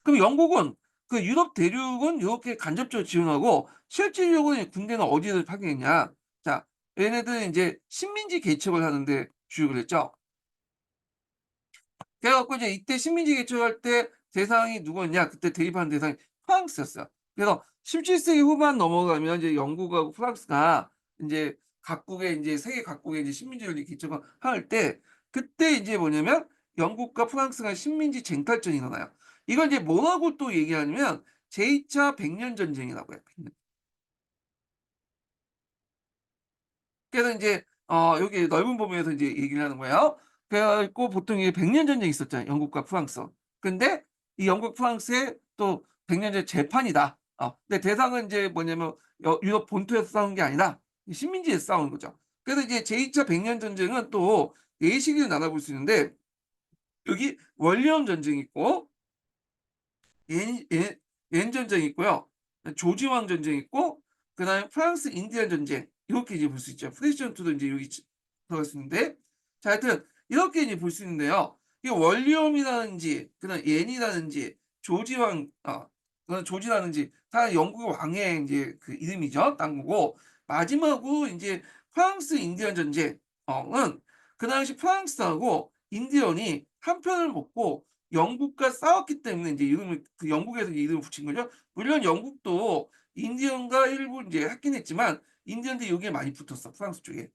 Speaker 1: 그럼 영국은 그 유럽 대륙은 이렇게 간접적으로 지원하고 실질적으로 군대는 어디를 파견했냐? 자, 얘네들은 이제 식민지 개척을 하는데 주력을 했죠. 그래 갖고 이제 이때 식민지 개척할 때 대상이 누구였냐? 그때 대입하는 대상이 프랑스였어요. 그래서 17세기 후반 넘어가면 이제 영국하고 프랑스가 인제 각국의 인제 세계 각국의 이제 식민지를 개척을 할 때 그때 인제 뭐냐면 영국과 프랑스가 식민지 쟁탈전이 일어나요. 이걸 이제 뭐라고 또 얘기하냐면 제2차 백년 전쟁이라고 해요. 백년. 그래서 인제 여기 넓은 범위에서 인제 얘기를 하는 거예요. 그래 갖고 보통 이게 백년 전쟁이 있었잖아요, 영국과 프랑스. 근데 이 영국 프랑스의 또 백년 전 재판이다. 근데 대상은 인제 뭐냐면 유럽 본토에서 싸우는 게 아니라 이 식민지에서 싸우는 거죠. 그래서 이제 제2차 백년 전쟁은 또 4 시기로 나눠 볼 수 있는데 여기 원리엄 전쟁이 있고 옌 전쟁이 있고요. 조지왕 전쟁이 있고 그다음에 프랑스 인디안 전쟁 이렇게 이제 볼 수 있죠. 프레시 전투도 인제 여기 들어갈 수 있는데 자 하여튼 이렇게 이제 볼 수 있는데요. 이 원리엄이라든지 그다음 옌이라든지 조지왕 그다음 조지라든지 다 영국 왕의 인제 그 이름이죠. 땅이고 마지막으로 인제 프랑스 인디안 전쟁 은 그 당시 프랑스하고 인디언이 한 편을 먹고 영국과 싸웠기 때문에 인제 이름을 그 영국에서 이름을 붙인 거죠. 물론 영국도 인디언과 일부 인제 했긴 했지만 인디언들이 여기에 많이 붙었어, 프랑스 쪽에.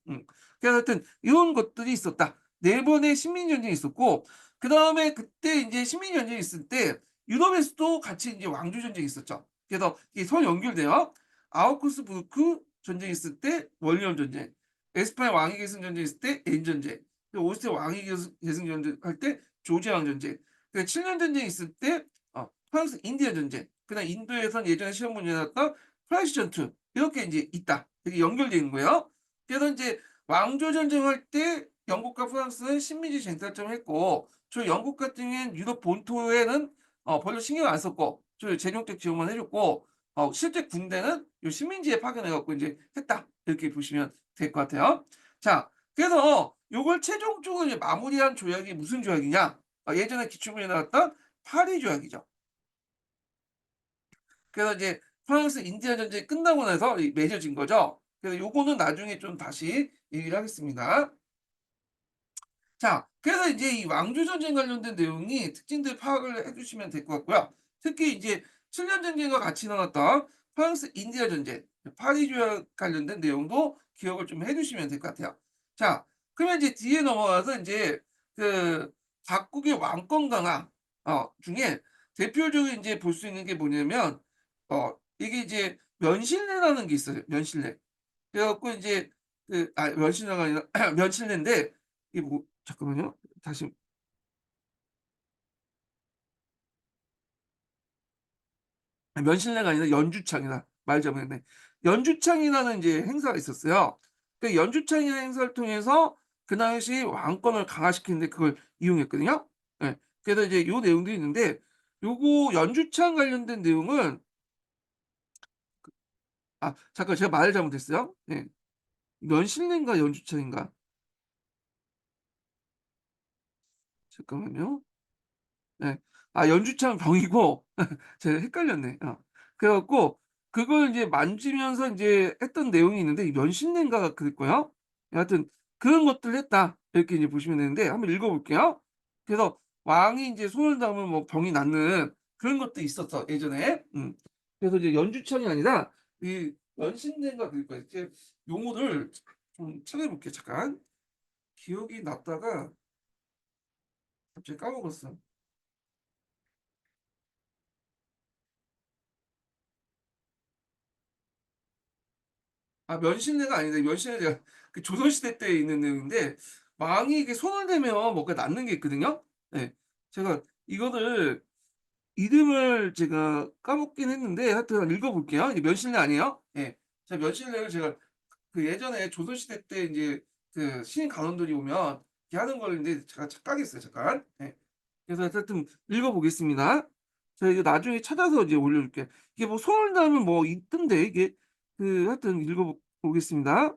Speaker 1: 그래서 하여튼 이런 것들이 있었다. 4 번의 식민 전쟁이 있었고 그다음에 그때 인제 식민 전쟁이 있을 때 유럽에서도 같이 인제 왕조 전쟁이 있었죠. 그래서 이게 서로 연결돼요. 아우쿠스부르크 전쟁이 있을 때 월리엄 전쟁, 에스파냐 왕위 계승 전쟁이 있을 때 엔 전쟁, 그리고 오스트리아 왕위 계승 전쟁할 때 조지 왕 전쟁. 그 7년 전쟁이 있을 때 프랑스 인디아 전쟁, 그다음 인도에선 예전에 시험 문제 나왔던 프라이시 전투 이렇게 인제 있다. 이렇게 연결돼 있는 거예요. 그래서 인제 왕조 전쟁할 때 영국과 프랑스는 식민지 쟁탈전을 했고 저 영국 같은 경우에는 유럽 본토에는 별로 신경을 안 썼고 저 재정적 지원만 해 줬고 실제 군대는 요 식민지에 파견해 갖고 인제 했다. 이렇게 보시면 될 것 같아요. 자, 그래서 요걸 최종적으로 이제 마무리한 조약이 무슨 조약이냐? 예전에 기출문제 나왔던 파리 조약이죠. 그래서 이제 프랑스 인디아 전쟁이 끝나고 나서 이 맺어진 거죠. 그래서 요거는 나중에 좀 다시 얘기를 하겠습니다. 자, 그래서 이제 이 왕조 전쟁 관련된 내용이 특징들 파악을 해 주시면 될 것 같고요. 특히 이제 7년 전쟁과 같이 일어났던 프랑스 인디아 전쟁, 파리 조약 관련된 내용도 기억을 좀 해 두시면 될 것 같아요. 자, 그러면 이제 뒤에 넘어가서 인제 그 각국의 왕권 강화 중에 대표적으로 인제 볼 수 있는 게 뭐냐면 이게 이제 면실례라는 게 있어요, 면실례. 그래 갖고 인제 면실례가 아니라 면실례인데 이게 뭐 잠깐만요. 다시 면실례가 아니라 연주창이다. 말 잘못했네. 연주창이라는 이제 행사가 있었어요. 그 연주창이라는 행사를 통해서 그 당시 왕권을 강화시키는 데 그걸 이용했거든요. 예. 그래서 이제 요 내용도 있는데 요거 연주창 관련된 내용은 잠깐 제가 말을 잘못했어요. 예. 면실례인가 연주창인가? 잠깐만요. 네. 연주창 병이고 제가 헷갈렸네. 그래 갖고 그걸 이제 만지면서 인제 했던 내용이 있는데 이 면신례인가가 그럴 거예요. 여하튼 그런 것들을 했다. 이렇게 이제 보시면 되는데 한번 읽어 볼게요. 그래서 왕이 인제 손을 닿으면 뭐 병이 낫는 그런 것도 있었어 예전에. 그래서 이제 연주창이 아니라 이 면신례인가 그럴 거예요. 이제 용어를 좀 찾아 볼게요 잠깐. 기억이 났다가 갑자기 까먹었어. 면실례가 아닌데 면실례가 그 조선시대 때 있는 내용인데 왕이 이게 손을 대면 뭔가 낫는 게 있거든요. 예. 제가 이거를 이름을 제가 까먹긴 했는데 하여튼 읽어 볼게요. 이게 면실례 아니에요. 예. 제가 면실례를 제가 그 예전에 조선시대 때 인제 그 신인 간원들이 오면 이렇게 하는 걸 인제 제가 착각했어요 잠깐. 예. 그래서 하여튼 읽어 보겠습니다. 제가 이거 나중에 찾아서 이제 올려줄게요. 이게 뭐 손을 닿으면 뭐 있던데 이게 하여튼 읽어 보겠습니다.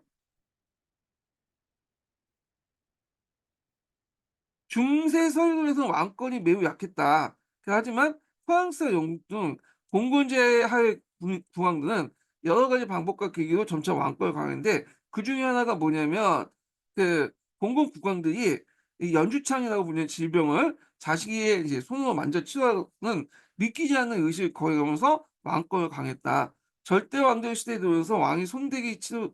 Speaker 1: 중세 서유럽에서 왕권이 매우 약했다. 하지만 프랑스와 영국 등 봉건제하의 국왕들은 여러 가지 방법과 계기로 점차 왕권을 강화했는데 그중에 하나가 뭐냐면 그 봉건 국왕들이 이 연주창이라고 불리는 질병을 자식의 이제 손으로 만져 치료하는 믿기지 않는 의식을 거행하면서 왕권을 강했다. 절대 왕정 시대에 들어서 왕이 손대기 치료로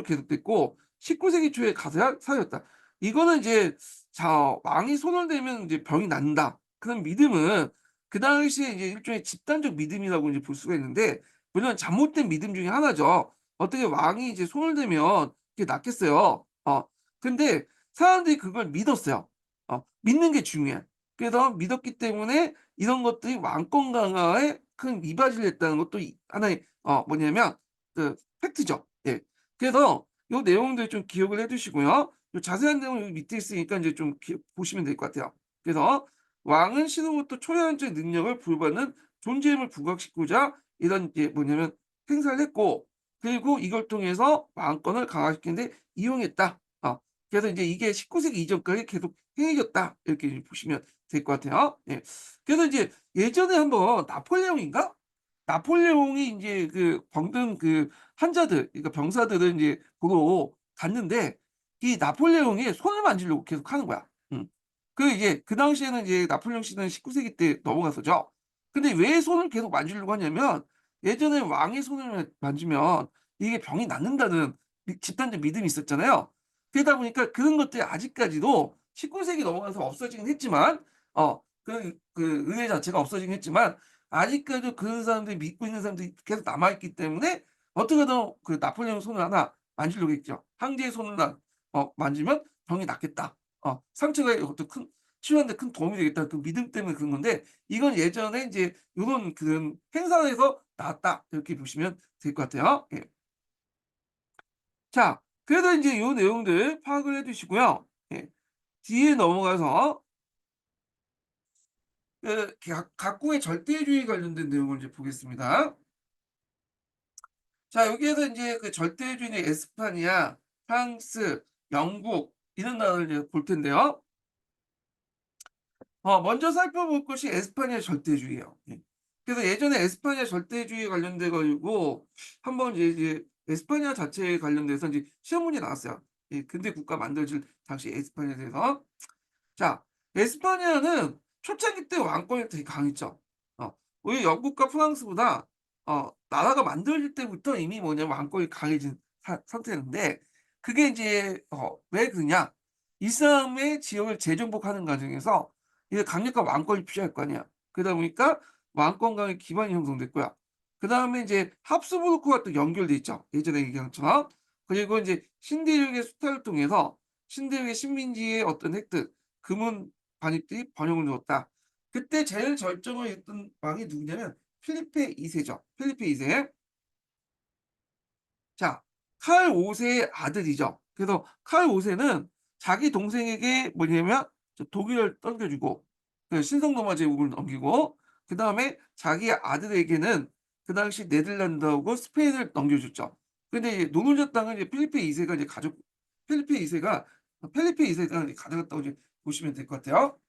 Speaker 1: 계속됐고 19세기 초에 가서야 사라졌다. 이거는 이제 자 왕이 손을 대면 이제 병이 낫는다. 그런 믿음은 그 당시에 이제 일종의 집단적 믿음이라고 이제 볼 수가 있는데 물론 잘못된 믿음 중에 하나죠. 어떻게 왕이 이제 손을 대면 그게 낫겠어요. 근데 사람들이 그걸 믿었어요. 믿는 게 중요해. 그래서 믿었기 때문에 이런 것들이 왕권 강화에 큰 이바지를 했다는 것도 하나의 뭐냐면 그 팩트죠. 예. 그래서 요 내용들 좀 기억을 해 두시고요. 요 자세한 내용은 여기 밑에 있으니까 이제 좀 보시면 될 것 같아요. 그래서 왕은 신으로부터 초연적 능력을 부여받는 존재임을 부각시키고자 이런 이제 뭐냐면 행사를 했고 그리고 이걸 통해서 왕권을 강화시키는 데 이용했다. 그래서 이제 이게 19세기 이전까지 계속 행해졌다. 이렇게 보시면 될 것 같아요. 예. 그래서 이제 예전에 한번 나폴레옹인가? 나폴레옹이 인제 그 병든 그 환자들 그러니까 병사들을 인제 보러 갔는데 이 나폴레옹이 손을 만지려고 계속 하는 거야. 그 이게 그 당시에는 이제 나폴레옹 시대는 19세기 때 넘어갔었죠. 근데 왜 손을 계속 만지려고 하냐면 예전에 왕의 손을 만지면 이게 병이 낫는다는 집단적 믿음이 있었잖아요. 그러다 보니까 그런 것들이 아직까지도 19세기 넘어가서 없어지긴 했지만 그 의회 자체가 없어지긴 했지만 아직까지도 그런 사람들이 믿고 있는 사람들이 계속 남아 있기 때문에 어떻게든 그 나폴레옹 손을 하나 만지려고 했죠. 황제의 손을 만지면 병이 낫겠다. 상처가 어떤 큰 치유하는 데 큰 도움이 되겠다. 그 믿음 때문에 그런 건데 이건 예전에 인제 요런 그런 행사에서 나왔다. 이렇게 보시면 될 것 같아요. 예. 자 그래서 인제 요 내용들 파악을 해 두시고요. 예. 뒤에 넘어가서 그 각국의 절대주의 관련된 내용을 이제 보겠습니다. 자 여기에서 인제 그 절대주의는 에스파냐, 프랑스, 영국 이런 나라를 이제 볼 텐데요. 먼저 살펴볼 것이 에스파냐 절대주의예요. 예. 그래서 예전에 에스파냐 절대주의에 관련돼 가지고 한번 이제 에스파냐 자체에 관련돼서 인제 시험 문제 나왔어요. 예 근대 국가 만들어질 당시 에스파냐에 대해서. 자 에스파냐는 초창기 때 왕권이 되게 강했죠. 오히려 영국과 프랑스보다 나라가 만들어질 때부터 이미 뭐냐면 왕권이 강해진 상태였는데 그게 인제 왜 그러냐. 이슬람의 지역을 재정복하는 과정에서 이게 강력한 왕권이 필요할 거 아니야. 그러다 보니까 왕권 강의 기반이 형성됐고요. 그다음에 이제 합스부르크와 또 연결돼 있죠, 예전에 얘기한 것처럼. 그리고 인제 신대륙의 수탈을 통해서 신대륙의 식민지의 어떤 획득, 금은 반입들이 번영을 이루었다. 그때 제일 절정을 했던 왕이 누구냐면 필리페 2 세죠. 필리페 2 세. 자 칼 5 세의 아들이죠. 그래서 칼 5 세는 자기 동생에게 뭐냐면 독일을 떠넘겨 주고 그 신성로마 제국을 넘기고 그다음에 자기 아들에게는 그 당시 네덜란드하고 스페인을 넘겨줬죠. 근데 이제 노른자 땅은 이제 필리페 2 세가 이제 필리페 2 세가 필리페 2 세가 이제 가져갔다고 이제 보시면 될 것 같아요.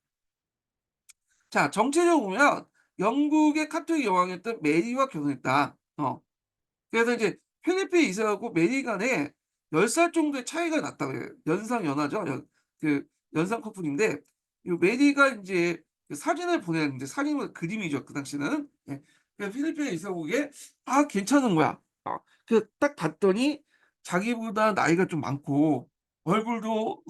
Speaker 1: 자 정체적으로 보면 영국의 카톨릭 여왕이었던 메리와 결혼했다. 그래서 이제 필리페 2 세하고 메리 간에 10살 정도의 차이가 났다 그래요. 연상 연하죠. 그 연상 커플인데 요 메리가 인제 그 사진을 보냈는데 사진은 그림이죠, 그 당시는. 예. 그래서 필리페 2 세가 보기에 괜찮은 거야. 그 딱 봤더니 자기보다 나이가 좀 많고 얼굴도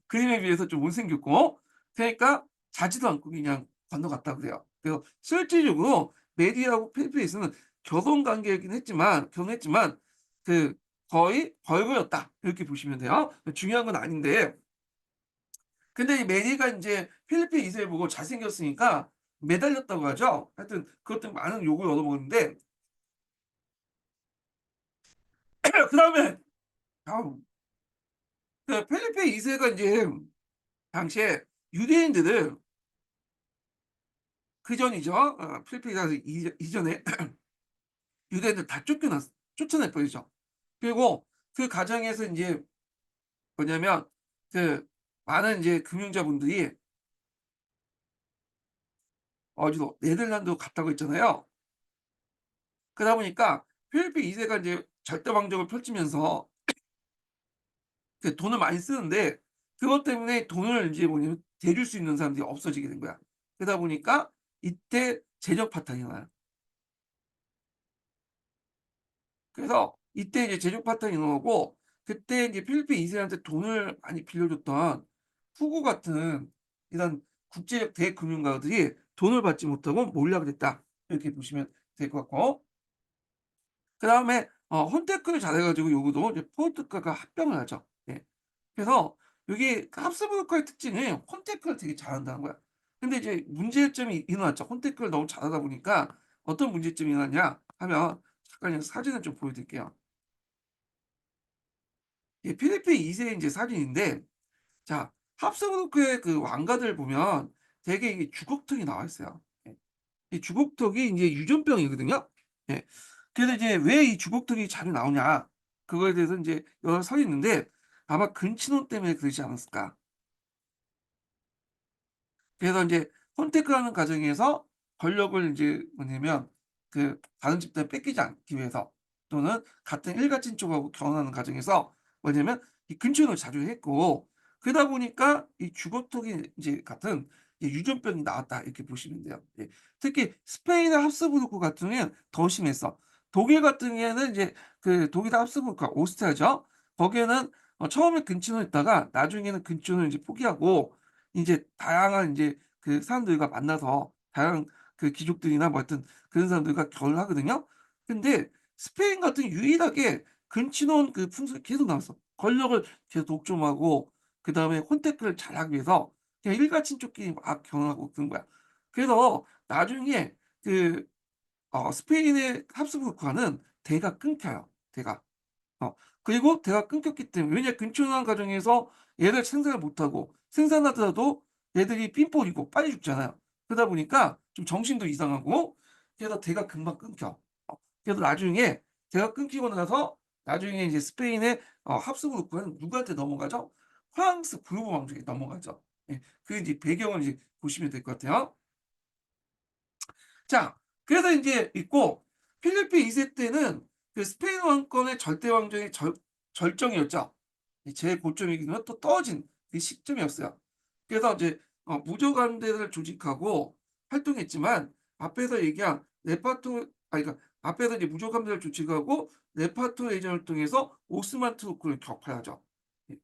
Speaker 1: 그림에 비해서 좀 못생겼고 그러니까 자지도 않고 그냥 건너갔다 그래요. 그래서 실질적으로 메리하고 필리페 2 세는 결혼 관계이긴 했지만 결혼했지만 그 거의 벌거였다. 이렇게 보시면 돼요. 중요한 건 아닌데 근데 이 메리가 인제 필리페 2 세 보고 잘생겼으니까 매달렸다고 하죠. 하여튼 그것 때문에 많은 욕을 얻어먹었는데 그다음에 아우 그 필리페 2 세가 인제 당시에 유대인들을 그전이죠. 필리페 2 세 이전에 유대인들 다 쫓아낼 뻔했죠. 그리고 그 과정에서 인제 뭐냐면 그 많은 이제 금융자분들이 어디로 네덜란드 갔다고 했잖아요. 그러다 보니까 필리핀 2 세가 이제 절대왕정을 펼치면서 그 돈을 많이 쓰는데 그것 때문에 돈을 이제 뭐냐면 대줄 수 있는 사람들이 없어지게 된 거야. 그러다 보니까 이때 재정 파탄이 나요. 그래서 이때 이제 재정 파탄이 나오고 그때 이제 필리핀 2 세한테 돈을 많이 빌려줬던 후고 같은 이런 국제적 대금융가들이 돈을 받지 못하고 몰락을 했다. 이렇게 보시면 될 것 같고 그다음에 혼테크를 잘해 가지고 요거도 이제 포르투갈과 합병을 하죠. 예. 그래서 여기 합스부르크의 특징이 혼테크를 되게 잘한다는 거야. 근데 이제 문제점이 일어났죠. 혼테크를 너무 잘하다 보니까 어떤 문제점이 일어났냐 하면 잠깐 사진을 좀 보여 드릴게요. 이 필리핀 2 세의 인제 사진인데 자 합스부르크의 그 왕가들 보면 되게 이게 주걱턱이 나와 있어요. 예. 이 주걱턱이 인제 유전병이거든요. 예. 그래서 이제 왜 이 주걱턱이 자주 나오냐 그거에 대해서 인제 여러 설이 있는데 아마 근친혼 때문에 그러지 않았을까. 그래서 인제 선택하는 과정에서 권력을 인제 뭐냐면 그 다른 집단에 뺏기지 않기 위해서 또는 같은 일가친 쪽하고 결혼하는 과정에서 뭐냐면 이 근친혼을 자주 했고 그러다 보니까 이 주거톡이 이제 같은 이 유전병이 나왔다 이렇게 보시면 돼요. 예. 특히 스페인의 합스부르크 같은 경우에는 더 심했어. 독일 같은 경우에는 이제 그 독일의 합스부르크가 오스트리아죠. 거기에는 처음에 근친혼했다가 나중에는 근친혼을 이제 포기하고 인제 다양한 인제 그 사람들과 만나서 다양한 그 귀족들이나 뭐 하여튼 그런 사람들과 결혼을 하거든요. 근데 스페인 같은 유일하게 근친혼 그 풍습이 계속 나왔어. 권력을 계속 독점하고 그다음에 혼테크를 잘하기 위해서 그냥 일가친족끼리 막 결혼하고 그런 거야. 그래서 나중에 그 스페인의 합스부르크와는 대가 끊겨요, 대가. 어 그리고 대가 끊겼기 때문에 왜냐 근친혼한 과정에서 얘를 생산을 못하고 생산하더라도 얘들이 삥볼이고 빨리 죽잖아요. 그러다 보니까 좀 정신도 이상하고 그래서 대가 금방 끊겨. 그래서 나중에 대가 끊기고 나서 나중에 이제 스페인의 합스부르크는 누구한테 넘어가죠? 프랑스 부르보 왕족에 넘어가죠. 예. 그 이제 배경을 이제 보시면 될 것 같아요. 자 그래서 인제 있고 필리핀 2세 때는 그 스페인 왕권의 절대 왕정의 절정이었죠. 이 제일 고점이기는 또 떨어진 그 시점이었어요. 그래서 이제 무적함대를 조직하고 활동했지만 앞에서 얘기한 레파토 그러니까 앞에서 이제 무적함대를 조직하고 레파토레이전을 통해서 오스만 투르크를 격파하죠. 예.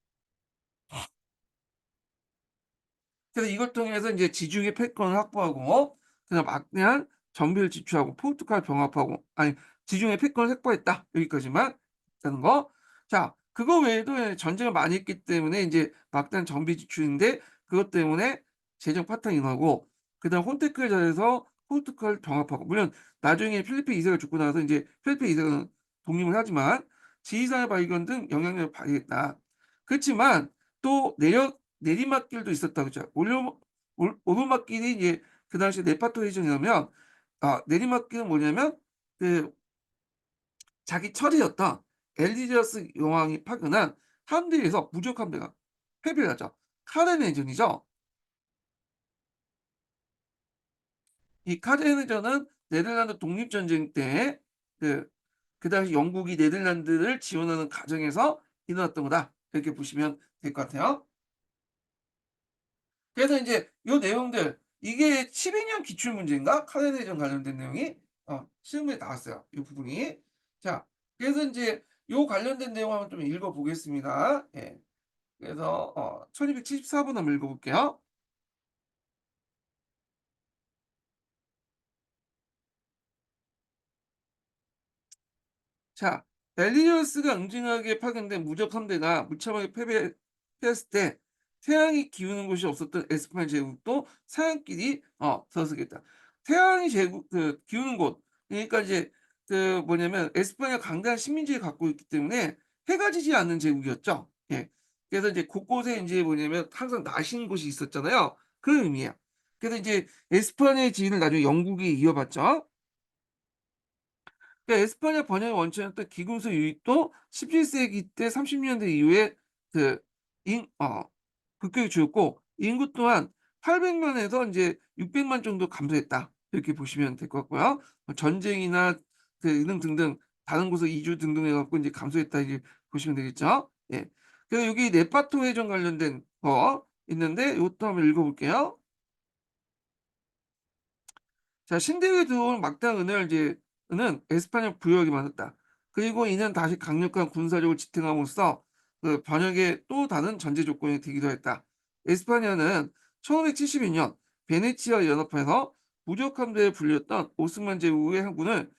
Speaker 1: 그래서 이걸 통해서 인제 지중해 패권을 확보하고 그다음 막대한 정비를 지출하고 포르투갈 병합하고 아니 지중해 패권을 확보했다. 여기까지만 있다는 거. 자 그거 외에도 예 전쟁을 많이 했기 때문에 인제 막대한 정비 지출인데 그것 때문에 재정 파탄이 나고 그다음 혼테크를 잘해서 포르투갈 병합하고 물론 나중에 필리핀 2 세가 죽고 나서 인제 필리핀 2 세가 독립을 하지만 지리산의 발견 등 영향력을 발휘했다. 그렇지만 또 내리막길도 있었다고 그랬죠. 오르막길이 이제 그 당시에 레파토리전이라면 내리막길은 뭐냐면 그 자기 처제였던 엘리자스 여왕이 파견한 함대에서 무적 함대가 패배를 하죠. 카르네전이죠. 이 카르네전은 네덜란드 독립전쟁 때 그 당시 영국이 네덜란드를 지원하는 과정에서 일어났던 거다. 이렇게 보시면 될 것 같아요. 그래서 인제 요 내용들 이게 12년 기출 문제인가? 카레네전 관련된 내용이 시험에 나왔어요, 요 부분이. 자 그래서 인제 요 관련된 내용 한번 좀 읽어 보겠습니다. 예. 그래서 1274번 한번 읽어 볼게요. 자, 벨리오스가 응징하게 파견된 무적 함대가 무참하게 패했을 때 태양이 기우는 곳이 없었던 에스파냐 제국도 사냥길이 들어서겠다. 태양이 제국 기우는 곳 그러니까 이제 그 뭐냐면 에스파냐 강대한 식민지를 갖고 있기 때문에 해가 지지 않는 제국이었죠. 예. 그래서 이제 곳곳에 인제 뭐냐면 항상 나신 곳이 있었잖아요. 그런 의미예요. 그래서 이제 에스파냐의 지위를 나중에 영국이 이어받죠. 그러니까 에스파냐 번영의 원천이었던 기금수 유입도 17세기 때 30년대 이후에 그 인 어 급격히 줄었고 인구 또한 800만에서 이제 600만 정도 감소했다. 이렇게 보시면 될 것 같고요. 전쟁이나 등등 다른 곳으로 이주 등등 해 갖고 인제 감소했다 이렇게 보시면 되겠죠. 예. 그래서 여기 네파토 해전 관련된 거 있는데 이것도 한번 읽어 볼게요. 자, 신대륙에 들어온 막대한 은혜를 이제 는 에스파냐 부역이 많았다. 그리고 이는 다시 강력한 군사력을 지탱함으로써 그 번역의 또 다른 전제 조건이 되기도 했다. 에스파냐는 1572년 베네치아 연합에서 무력 함대에 불렸던 오스만 제후의 항군을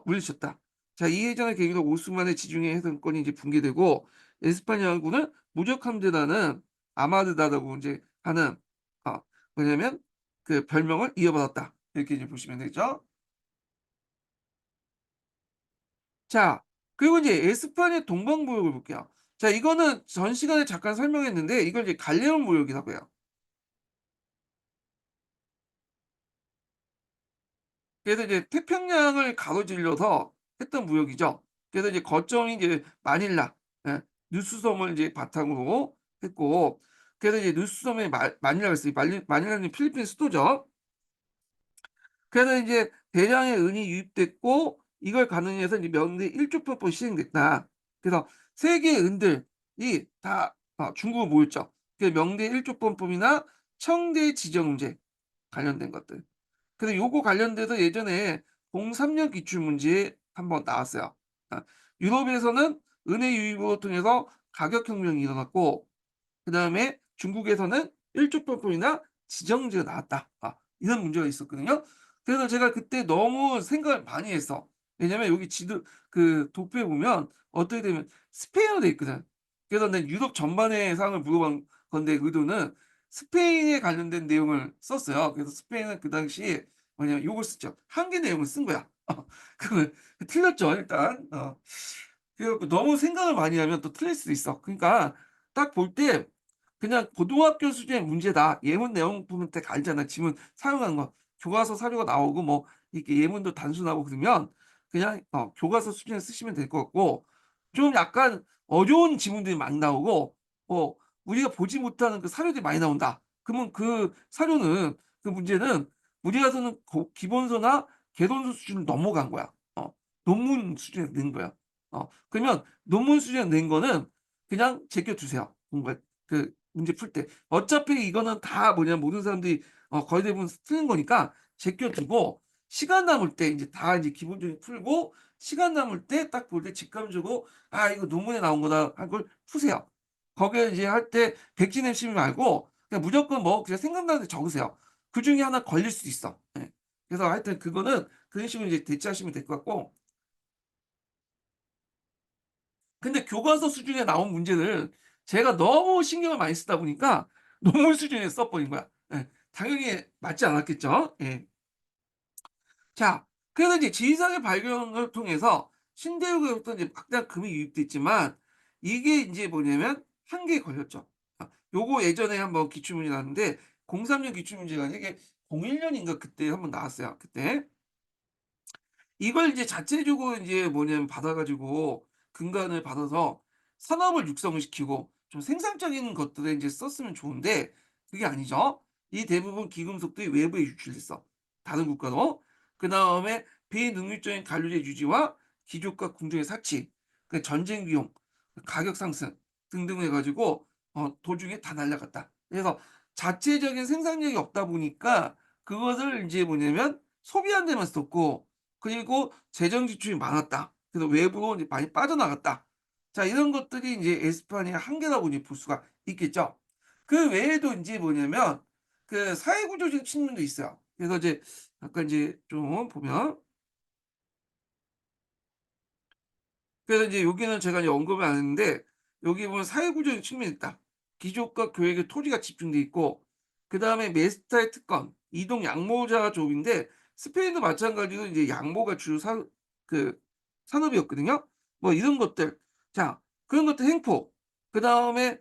Speaker 1: 물리쳤다. 자, 이 해전을 계기로 오스만의 지중해 해상권이 이제 붕괴되고 에스파냐 항군은 무력 함대라는 아마르다라고 이제 하는 어 뭐냐면 그 별명을 이어받았다. 이렇게 이제 보시면 되죠. 자, 그리고 이제 에스파냐 동방무역을 볼게요. 자, 이거는 전 시간에 잠깐 설명했는데 이걸 이제 갈레온 무역이라고 해요. 그래서 이제 태평양을 가로질러서 했던 무역이죠. 그래서 이제 거점이 이제 마닐라, 예, 누스섬을 이제 바탕으로 했고, 그래서 이제 누스섬에 마닐라가 있어요. 마닐라는 필리핀 수도죠. 그래서 이제 대량의 은이 유입됐고 이걸 가능해서 이제 명대 1조 편법이 시행됐다. 그래서 세계의 은들이 다 중국으로 모였죠. 그 명대 1조 편법이나 청대 지정제 관련된 것들. 그래서 요거 관련돼서 예전에 03년 기출 문제에 한번 나왔어요. 아, 유럽에서는 은의 유입을 통해서 가격 혁명이 일어났고 그다음에 중국에서는 일조법이나 지정제가 나왔다. 이런 문제가 있었거든요. 그래서 제가 그때 너무 생각을 많이 했어. 왜냐면 여기 지도 그 도표에 보면 어떻게 되면 스페인어로 돼 있거든. 그래서 난 유럽 전반의 상황을 물어본 건데 의도는 스페인에 관련된 내용을 썼어요. 그래서 스페인은 그 당시에 뭐냐면 요걸 썼죠. 한계 내용을 쓴 거야. 그걸 틀렸죠 일단. 그래 갖고 너무 생각을 많이 하면 또 틀릴 수도 있어. 그러니까 딱 볼 때 그냥 고등학교 수준의 문제다. 예문 내용 보면 딱 알잖아. 지문 사용하는 거. 교과서 사료가 나오고 뭐 이렇게 예문도 단순하고 그러면 그냥 교과서 수준에 쓰시면 될 것 같고 좀 약간 어려운 지문들이 많이 나오고 우리가 보지 못하는 그 사료들이 많이 나온다. 그러면 그 사료는 그 문제는 우리가 쓰는 기본서나 개론서 수준을 넘어간 거야. 논문 수준에 는 거야. 그러면 논문 수준에 낸 거는 그냥 제껴 두세요. 공부할 그 문제 풀 때. 어차피 이거는 다 뭐냐면 모든 사람들이 거의 대부분 쓰는 거니까 제껴 두고 시간 남을 때 인제 다 인제 기본적인 풀고 시간 남을 때 딱 볼 때 직감적으로 '아 이거 논문에 나온 거다.' 한 걸 푸세요. 거기에 이제 할 때 백지 내시지 말고 그냥 무조건 뭐 그냥 생각나는 데 적으세요. 그중에 하나 걸릴 수도 있어. 예. 그래서 하여튼 그거는 그런 식으로 이제 대처하시면 될 것 같고 근데 교과서 수준에 나온 문제를 제가 너무 신경을 많이 쓰다 보니까 논문 수준에 써 버린 거야. 예. 당연히 맞지 않았겠죠. 예. 자, 그래서 이제 지리산의 발견을 통해서 신대륙으로부터 이제 막대한 금이 유입됐지만 이게 인제 뭐냐면 한계에 걸렸죠. 요거 예전에 한번 기출문제 나왔는데 03년 기출문제가 이게 01년인가 그때 한번 나왔어요, 그때. 이걸 이제 자체적으로 인제 뭐냐면 받아 가지고 근간을 받아서 산업을 육성을 시키고 좀 생산적인 것들에 인제 썼으면 좋은데 그게 아니죠. 이 대부분 기금속들이 외부에 유출됐어, 다른 국가로. 그다음에 비능률적인 관료제 유지와 귀족과 궁정의 사치, 그 전쟁 비용, 그 가격 상승 등등 해 가지고 도중에 다 날라갔다. 그래서 자체적인 생산력이 없다 보니까 그것을 인제 뭐냐면 소비하는 데만 썼고 그리고 재정 지출이 많았다. 그래서 외부로 이제 많이 빠져나갔다. 자, 이런 것들이 이제 에스파니아 한계라고 이제 볼 수가 있겠죠. 그 외에도 인제 뭐냐면 그 사회 구조적 측면도 있어요. 그래서 이제 약간 이제 좀 보면 그래서 이제 여기는 제가 이제 언급을 안 했는데 여기 보면 사회 구조적 측면이 있다. 귀족과 교역의 토지가 집중돼 있고 그다음에 메스타의 특권, 이동 양모자 조업인데 스페인도 마찬가지로 이제 양모가 주요 그 산업이었거든요. 뭐 이런 것들. 자, 그런 것들 횡포. 그다음에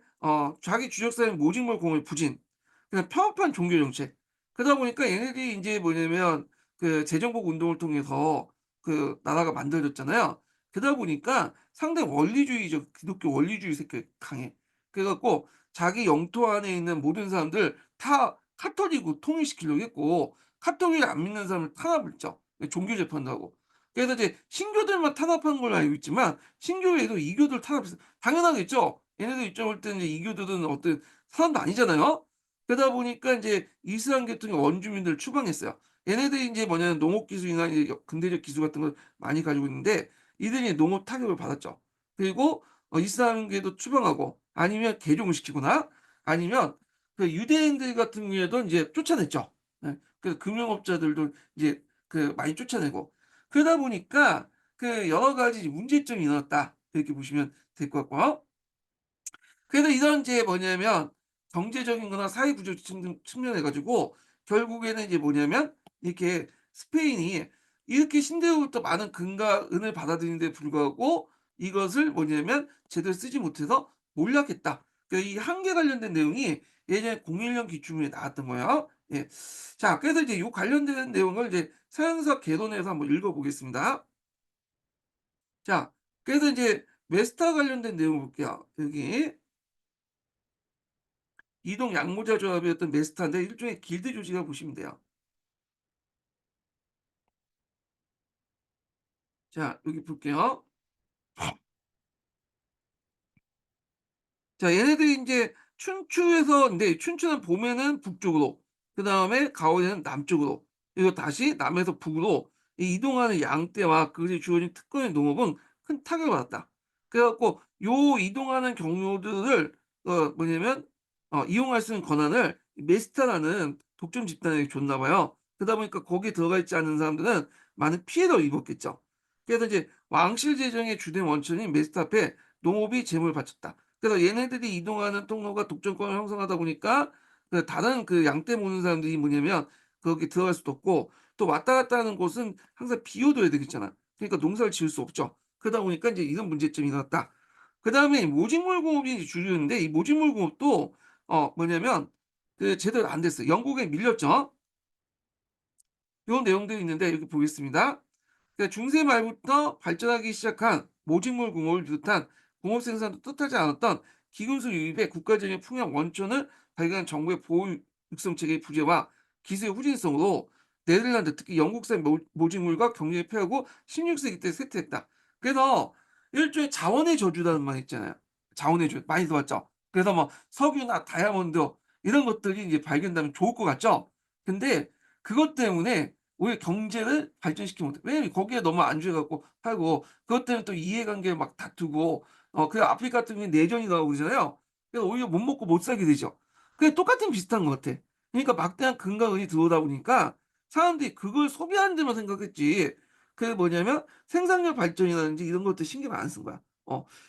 Speaker 1: 자기 주력사의 모직몰 공을 부진. 그다음 편협한 종교 정책. 그러다 보니까 얘네들이 인제 뭐냐면 그 재정복 운동을 통해서 그 나라가 만들어졌잖아요. 그러다 보니까 상당히 원리주의적 기독교 원리주의 색깔이 강해. 그래 갖고 자기 영토 안에 있는 모든 사람들 다 카톨릭으로 통일시키려고 했고 카톨릭을 안 믿는 사람을 탄압을 했죠. 종교 재판도 하고. 그래서 이제 신교들만 탄압한 걸로 알고 있지만 신교 외에도 이교들 탄압했어요. 당연하겠죠. 얘네들 입장을 볼 때는 이제 이교들은 어떤 사람도 아니잖아요. 그러다 보니까 인제 이슬람 계통의 원주민들을 추방했어요. 얘네들이 인제 뭐냐면 농업 기술이나 이제 근대적 기술 같은 걸 많이 가지고 있는데 이들이 농업 타격을 받았죠. 그리고 이슬람계도 추방하고 아니면 개종을 시키거나 아니면 그 유대인들 같은 경우에도 인제 쫓아냈죠. 예. 그 금융업자들도 이제 그 많이 쫓아내고 그러다 보니까 그 여러 가지 문제점이 일어났다. 이렇게 보시면 될 것 같고요. 그래서 이런 이제 뭐냐면 경제적인 거나 사회 구조적 측면에 가지고 결국에는 이제 뭐냐면 이렇게 스페인이 이렇게 신대로부터 많은 금과 은을 받아들이는 데 불구하고 이것을 뭐냐면 제대로 쓰지 못해서 몰락했다. 그러니까 이 한계 관련된 내용이 예전에 01년 기출문에 나왔던 거예요. 예. 자, 그래서 이제 요 관련된 내용을 이제 서양사 개론에서 한번 읽어 보겠습니다. 자, 그래서 이제 메스타 관련된 내용 볼게요. 여기 이동 양모자 조합이었던 메스타인데 일종의 길드 조직이라고 보시면 돼요. 자, 여기 볼게요. 자, 얘네들이 인제 춘추에서 근데 춘추는 봄에는 북쪽으로 그다음에 가을에는 남쪽으로 그리고 다시 남에서 북으로 이 이동하는 양떼와 그것이 주어진 특권의 농업은 큰 타격을 받았다. 그래 갖고 요 이동하는 경로들을 뭐냐면 이용할 수 있는 권한을 메스타라는 독점 집단에게 줬나 봐요. 그러다 보니까 거기에 들어가 있지 않은 사람들은 많은 피해를 입었겠죠. 그래서 이제 왕실 제정의 주된 원천인 메스타 앞에 농업이 재물을 바쳤다. 그래서 얘네들이 이동하는 통로가 독점권을 형성하다 보니까 그 다른 그 양떼 모는 사람들이 뭐냐면 거기 들어갈 수도 없고 또 왔다 갔다 하는 곳은 항상 비워둬야 되겠잖아. 그러니까 농사를 지을 수 없죠. 그러다 보니까 이제 이런 문제점이 나왔다. 그다음에 모직물 공업이 이제 주류인데 이 모직물 공업도 뭐냐면 그 제대로 안 됐어요. 영국에 밀렸죠. 요 내용들이 있는데 여기 보겠습니다. 그러니까 중세 말부터 발전하기 시작한 모직물 공업을 비롯한 공업 생산도 뜻하지 않았던 기금수 유입의 국가적인 풍요 원천을 발견한 정부의 보호 육성 체계의 부재와 기술의 후진성으로 네덜란드 특히 영국산 모직물과 경쟁을 폐하고 16세기 때 쇠퇴했다. 그래서 일종의 자원의 저주라는 말 있잖아요. 자원의 저주 많이 들어봤죠. 그래서 뭐 석유나 다이아몬드 이런 것들이 이제 발견되면 좋을 것 같죠. 근데 그것 때문에 오히려 경제를 발전시키지 못해. 왜냐면 거기에 너무 안주해 갖고 팔고 그것 때문에 또 이해관계 막 다투고 그 아프리카 같은 경우에 내전이 나오고 그러잖아요. 그래서 오히려 못 먹고 못 살게 되죠. 그게 똑같은 비슷한 것 같아. 그러니까 막대한 금과 은이 들어오다 보니까 사람들이 그걸 소비하는 데만 생각했지 그게 뭐냐면 생산력 발전이라든지 이런 것들 신경 안 쓴 거야.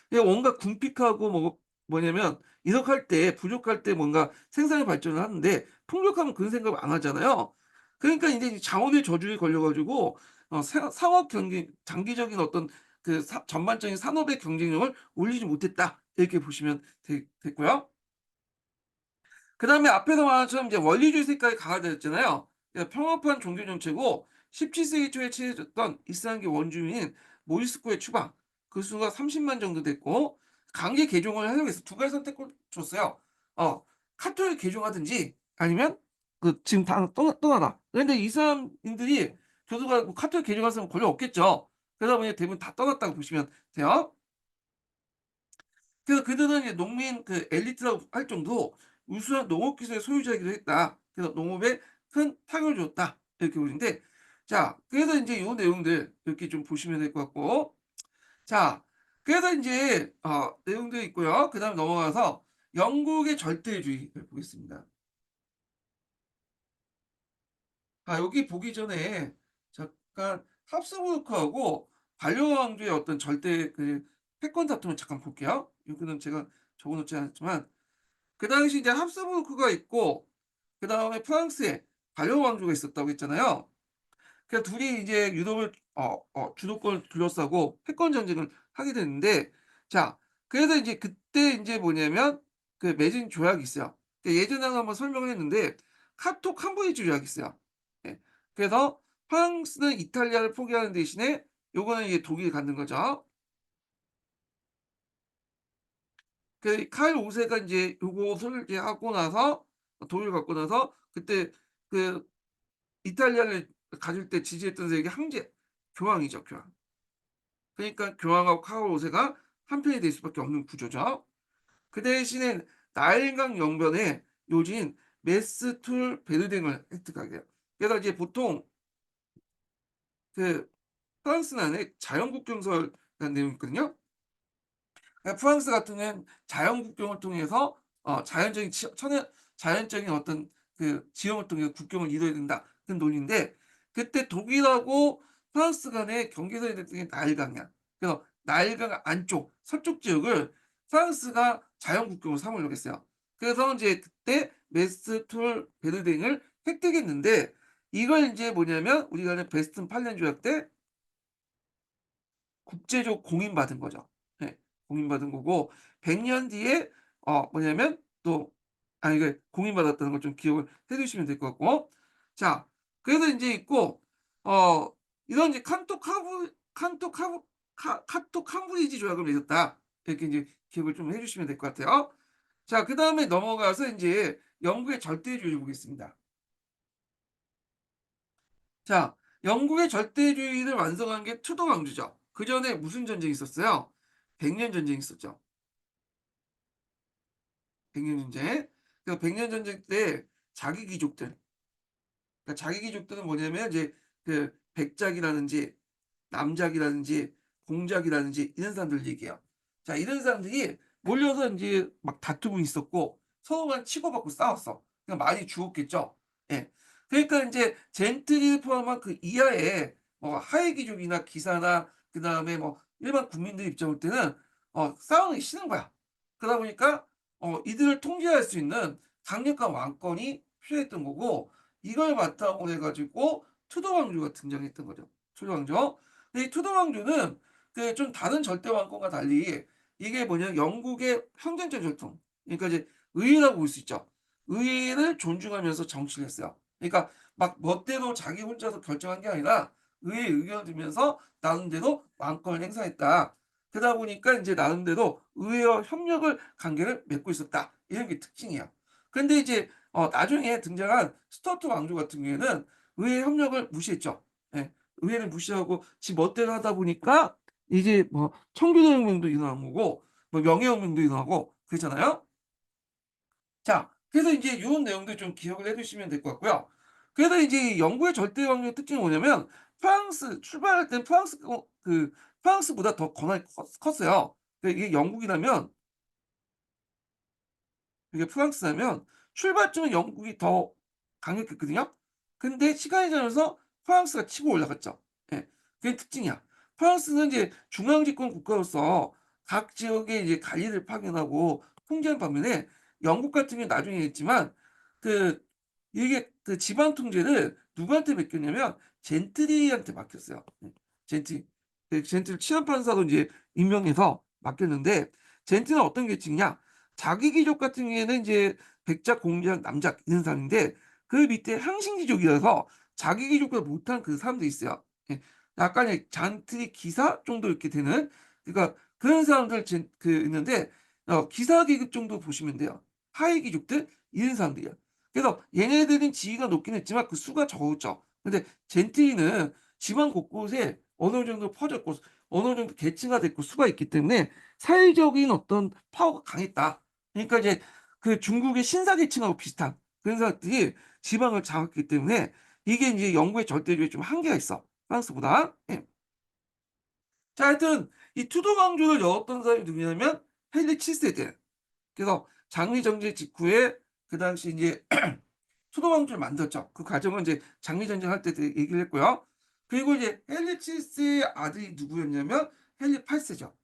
Speaker 1: 그냥 온갖 궁핍하고 뭐냐면 이렇게 때 부족할 때 뭔가 생산력 발전을 하는데 풍족하면 그런 생각을 안 하잖아요. 그러니까 인제 자원의 저주에 걸려 가지고 사 상업 경쟁 장기적인 어떤 그 전반적인 산업의 경쟁력을 올리지 못했다. 이렇게 보시면 되고요. 그다음에 앞에서 말한 것처럼 이제 원리주의 색깔이 강화되었잖아요. 그러니까 평화판 종교 정체고 17세기 초에 취해졌던 이슬람계 원주민인 모리스코의 추방 그 수가 30만 정도 됐고 강제 개종을 하려고 해서 두 가지 선택을 줬어요. 카톨릭 개종하든지 아니면 그 지금 다 떠나라. 그런데 이슬람인들이 교도가 뭐 카톨릭 개종했으면 권리 없겠죠. 그러다 보니 대부분 다 떠났다고 보시면 돼요. 그래서 그들은 이제 농민 그 엘리트라고 할 정도로 우수한 농업 기술의 소유자이기도 했다. 그래서 농업에 큰 타격을 줬다. 이렇게 보시는데 자 그래서 인제 요 내용들 이렇게 좀 보시면 될 것 같고 자 그래서 인제 내용들이 있고요. 그다음에 넘어가서 영국의 절대주의를 보겠습니다. 여기 보기 전에 잠깐 합스부르크하고 발효 왕조의 어떤 절대 그 패권 다툼을 잠깐 볼게요. 여기는 제가 적어 놓지 않았지만 그 당시 이제 합스부르크가 있고 그다음에 프랑스에 발효 왕조가 있었다고 했잖아요. 그 둘이 이제 유럽을 주도권을 둘러싸고 패권 전쟁을 하게 됐는데 자 그래서 이제 그때 인제 뭐냐면 그 맺은 조약이 있어요. 예전에 한번 설명을 했는데 카토 캄브리지 조약이 있어요. 예. 그래서 프랑스는 이탈리아를 포기하는 대신에 요거는 이제 독일이 갖는 거죠. 카일 5세가 이제 요것을 이제 하고 나서 독일을 갖고 나서 그때 그 이탈리아를 가질 때 지지했던 세력이 황제 교황이죠, 교황. 그러니까 교황하고 카일 5세가 한편이 될 수밖에 없는 구조죠. 그 대신에 나일강 영변에 요지인 메스툴 베르댕을 획득하게 돼요. 그래서 이제 보통 그 프랑스 안에 자연국경설이라는 내용이 있거든요. 프랑스 같은 경우는 자연국경을 통해서 자연적인 천연 자연적인 어떤 그 지형을 통해서 국경을 이뤄야 된다 그런 논리인데, 그때 독일하고 프랑스 간의 경계선이 됐던 게 나일강이야. 그래서 나일강 안쪽 서쪽 지역을 프랑스가 자연국경으로 삼으려고 했어요. 그래서 이제 그때 메스툴 베르댕을 획득했는데, 이걸 이제 뭐냐면 우리가 아는 베스튼 팔렌 조약 때 국제적 공인받은 거죠. 네. 공인받은 거고 100년 뒤에 뭐냐면 또 이게 공인받았다는 걸 좀 기억을 해 두시면 될 것 같고. 자, 그래서 인제 있고 어 이런 이제 카토 캄브리지 조약을 맺었다. 이렇게 인제 기억을 좀 해 주시면 될 것 같아요. 자, 그다음에 넘어가서 인제 영국의 절대주의를 보겠습니다. 자, 영국의 절대주의를 완성한 게 투도 왕조죠. 그전에 무슨 전쟁이 있었어요? 백년 전쟁이 있었죠. 백년 전쟁. 그 백년 전쟁 때 자기 귀족들, 그러니까 자기 귀족들은 뭐냐면 이제 그 백작이라든지 남작이라든지 공작이라든지 이런 사람들 얘기해요. 자, 이런 사람들이 몰려서 인제 막 다투고 있었고 서로 간 치고받고 싸웠어. 그러니까 많이 죽었겠죠. 예. 그러니까 인제 젠틀을 포함한 그 이하의 하위 귀족이나 기사나 그다음에 뭐 일반 국민들 입장 볼 때는 싸우기 싫은 거야. 그러다 보니까 이들을 통제할 수 있는 강력한 왕권이 필요했던 거고, 이걸 바탕으로 해 가지고 투도 왕조가 등장했던 거죠. 투도 왕조. 근데 이 투도 왕조는 그 좀 다른 절대 왕권과 달리 이게 뭐냐면 영국의 형제적 전통, 그러니까 이제 의회라고 볼 수 있죠. 의회를 존중하면서 정치를 했어요. 그러니까 막 멋대로 자기 혼자서 결정한 게 아니라 의회의 의견을 들으면서 나름대로 왕권을 행사했다. 그러다 보니까 인제 나름대로 의회와 협력을 관계를 맺고 있었다. 이런 게 특징이에요. 근데 이제 나중에 등장한 스투어트 왕조 같은 경우에는 의회 협력을 무시했죠. 예. 의회를 무시하고 지 멋대로 하다 보니까 이제 뭐 청교도혁명도 일어난 거고 뭐 명예혁명도 일어나고 그랬잖아요. 자, 그래서 인제 요런 내용들 좀 기억을 해 두시면 될 것 같고요. 그래서 이제 영국의 절대 왕조의 특징이 뭐냐면 프랑스 출발할 땐 프랑스보다 더 권한이 컸어요. 이게 영국이라면, 이게 프랑스라면 출발점은 영국이 더 강력했거든요. 근데 시간이 지나면서 프랑스가 치고 올라갔죠. 예. 그게 특징이야. 프랑스는 이제 중앙 집권 국가로서 각 지역에 이제 관리를 파견하고 통제하는 반면에 영국 같은 경우는 나중에 했지만 그 이게 그 지방 통제를 누구한테 맡겼냐면 젠트리한테 맡겼어요. 젠트리. 젠트리 치안 판사로 이제 임명해서 맡겼는데, 젠트리는 어떤 계층이냐? 자기 귀족 같은 경우에는 이제 백작, 공작, 남작 이런 사람인데 그 밑에 항신 귀족이라서 자기 귀족보다 못한 그 사람들이 있어요. 예. 약간의 잔트리 기사 정도 이렇게 되는, 그러니까 그런 사람들 있는데 기사 계급 정도 보시면 돼요. 하위 귀족들 이런 사람들이야. 그래서 얘네들은 지위가 높긴 했지만 그 수가 적었죠. 근데 젠트리는 지방 곳곳에 어느 정도 퍼졌고 어느 정도 계층화됐고 수가 있기 때문에 사회적인 어떤 파워가 강했다. 그러니까 이제 그 중국의 신사 계층하고 비슷한 그런 사람들이 지방을 장악했기 때문에 이게 인제 영국의 절대주의에 좀 한계가 있어, 프랑스보다. 예. 자, 하여튼 이 투도 강조를 열었던 사람이 누구냐면 헨리 7 세대. 그래서 장리 정제 직후에 그 당시 인제 투도 강조를 만들었죠. 그 과정은 이제 장리 전쟁할 때도 얘기를 했고요. 그리고 이제 헨리 7 세의 아들이 누구였냐면 헨리 8 세죠.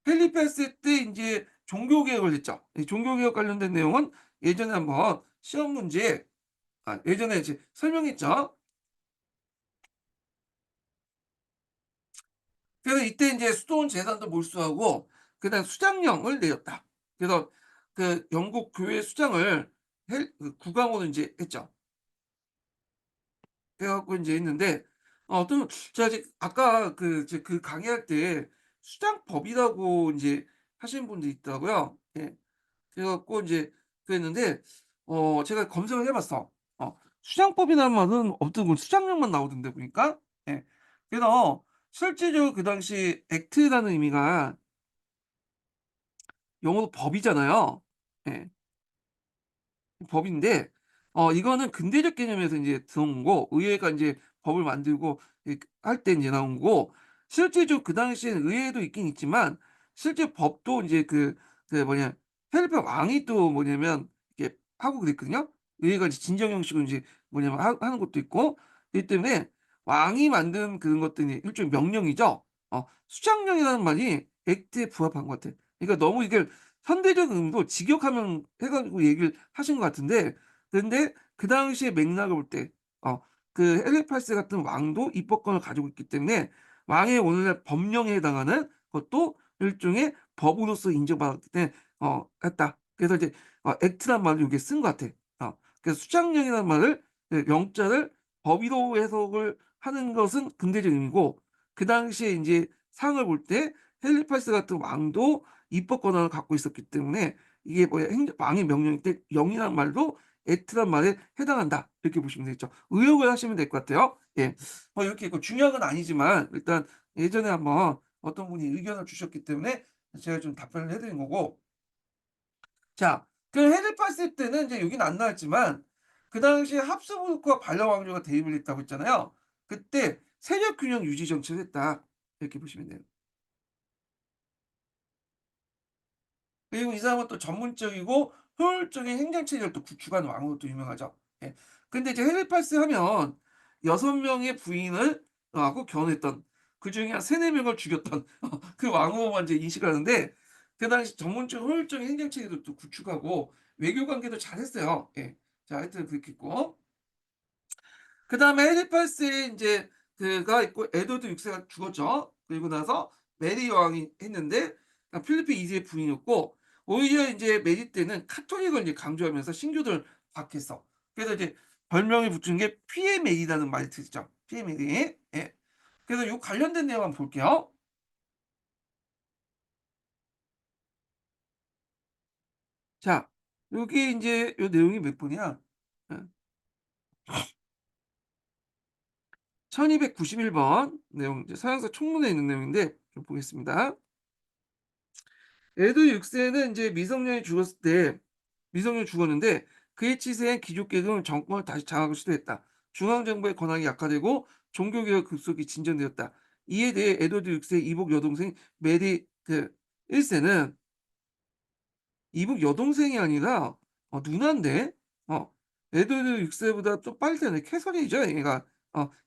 Speaker 1: 헨리 8세 때 인제 종교 개혁을 했죠. 이 종교 개혁 관련된 내용은 예전에 한번 시험 문제에 예전에 이제 설명했죠. 그래서 이때 인제 수도원 재산도 몰수하고 그다음 수장령을 내렸다. 그래서 그 영국 교회 수장을 국왕으로 인제 했죠. 그래 갖고 인제 했는데 어떤 제가 이제 아까 그 강의할 때 수장법이라고 이제 하시는 분들이 있더라고요. 예. 그래 갖고 인제 그랬는데 제가 검색을 해 봤어. 수장법이라는 말은 없더군. 수장령만 나오던데 보니까. 예. 그래서 실제적으로 그 당시 액트라는 의미가 영어로 법이잖아요. 예. 법인데 이거는 근대적 개념에서 인제 들어온 거고 의회가 인제 법을 만들고 할 때 인제 나온 거고 실제적으로 그 당시에는 의회도 있긴 있지만 실제 법도 인제 그 뭐냐 펠리페 왕이 또 뭐냐면 이렇게 하고 그랬거든요. 의회가 이제 진정 형식으로 인제 뭐냐면 하는 것도 있고 그렇기 때문에 왕이 만든 그런 것들이 일종의 명령이죠. 수장령이라는 말이 액트에 부합한 것 같아요. 그러니까 너무 이게 현대적 의미로 직역하면 해 가지고 얘기를 하신 것 같은데 근데 그 당시의 맥락을 볼 때 그 헬리팔스 같은 왕도 입법권을 가지고 있기 때문에 왕의 오늘날 법령에 해당하는 것도 일종의 법으로서 인정받았기 때문에 했다. 그래서 이제 액트란 말을 여기에 쓴 것 같아. 그래서 수장령이라는 말을 그 영자를 법의로 해석을 하는 것은 근대적 의미고 그 당시에 인제 상황을 볼 때 헬리팔스 같은 왕도 입법 권한을 갖고 있었기 때문에 이게 뭐야 행정 왕의 명령일 때 영이라는 말도 액트란 말에 해당한다. 이렇게 보시면 되겠죠. 의역을 하시면 될 것 같아요. 예. 이렇게 있고 중요한 건 아니지만 일단 예전에 한번 어떤 분이 의견을 주셨기 때문에 제가 좀 답변을 해 드린 거고 자 그 헤르팔스 때는 이제 여기는 안 나왔지만 그 당시에 합스부르크와 발라 왕조가 대립을 했다고 했잖아요. 그때 세력 균형 유지 정책을 했다. 이렇게 보시면 돼요. 그리고 이 사람은 또 전문적이고 효율적인 행정체제를 또 구축한 왕으로 또 유명하죠. 예. 근데 이제 헤르팔스 하면 6명의 부인을 하고 결혼했던 그중에 한 3-4 명을 죽였던 그 왕으로만 이제 인식을 하는데 그 당시 전문적 효율적인 행정체제도 또 구축하고 외교 관계도 잘했어요. 예. 자 하여튼 그렇게 있고 그다음에 헤르팔스에 인제 그가 있고 에드워드 6 세가 죽었죠. 그리고 나서 메리 여왕이 했는데 필리프 2 세의 부인이었고 오히려 인제 메리 때는 카톨릭을 이제 강조하면서 신교도를 박해했어. 그래서 이제 별명을 붙인 게 피에 메리라는 말이 들리죠. 피에 메리. 예. 그래서 요 관련된 내용 한번 볼게요. 자 요게 인제 요 내용이 몇 분이야? 예. 1291번 내용 이제 서양사 총문에 있는 내용인데 좀 보겠습니다. 에드 6 세는 인제 미성년이 죽었을 때 미성년이 죽었는데 그의 치세엔 귀족계급은 정권을 다시 장악을 시도했다. 중앙정부의 권한이 약화되고 종교개혁 급속히 진전되었다. 이에 대해 에드워드 6 세의 이복 여동생 메리 1 세는 이북 여동생이 아니라 누나인데 어 에드워드 6 세보다 좀 빨리 태어난 캐서린이죠 얘가.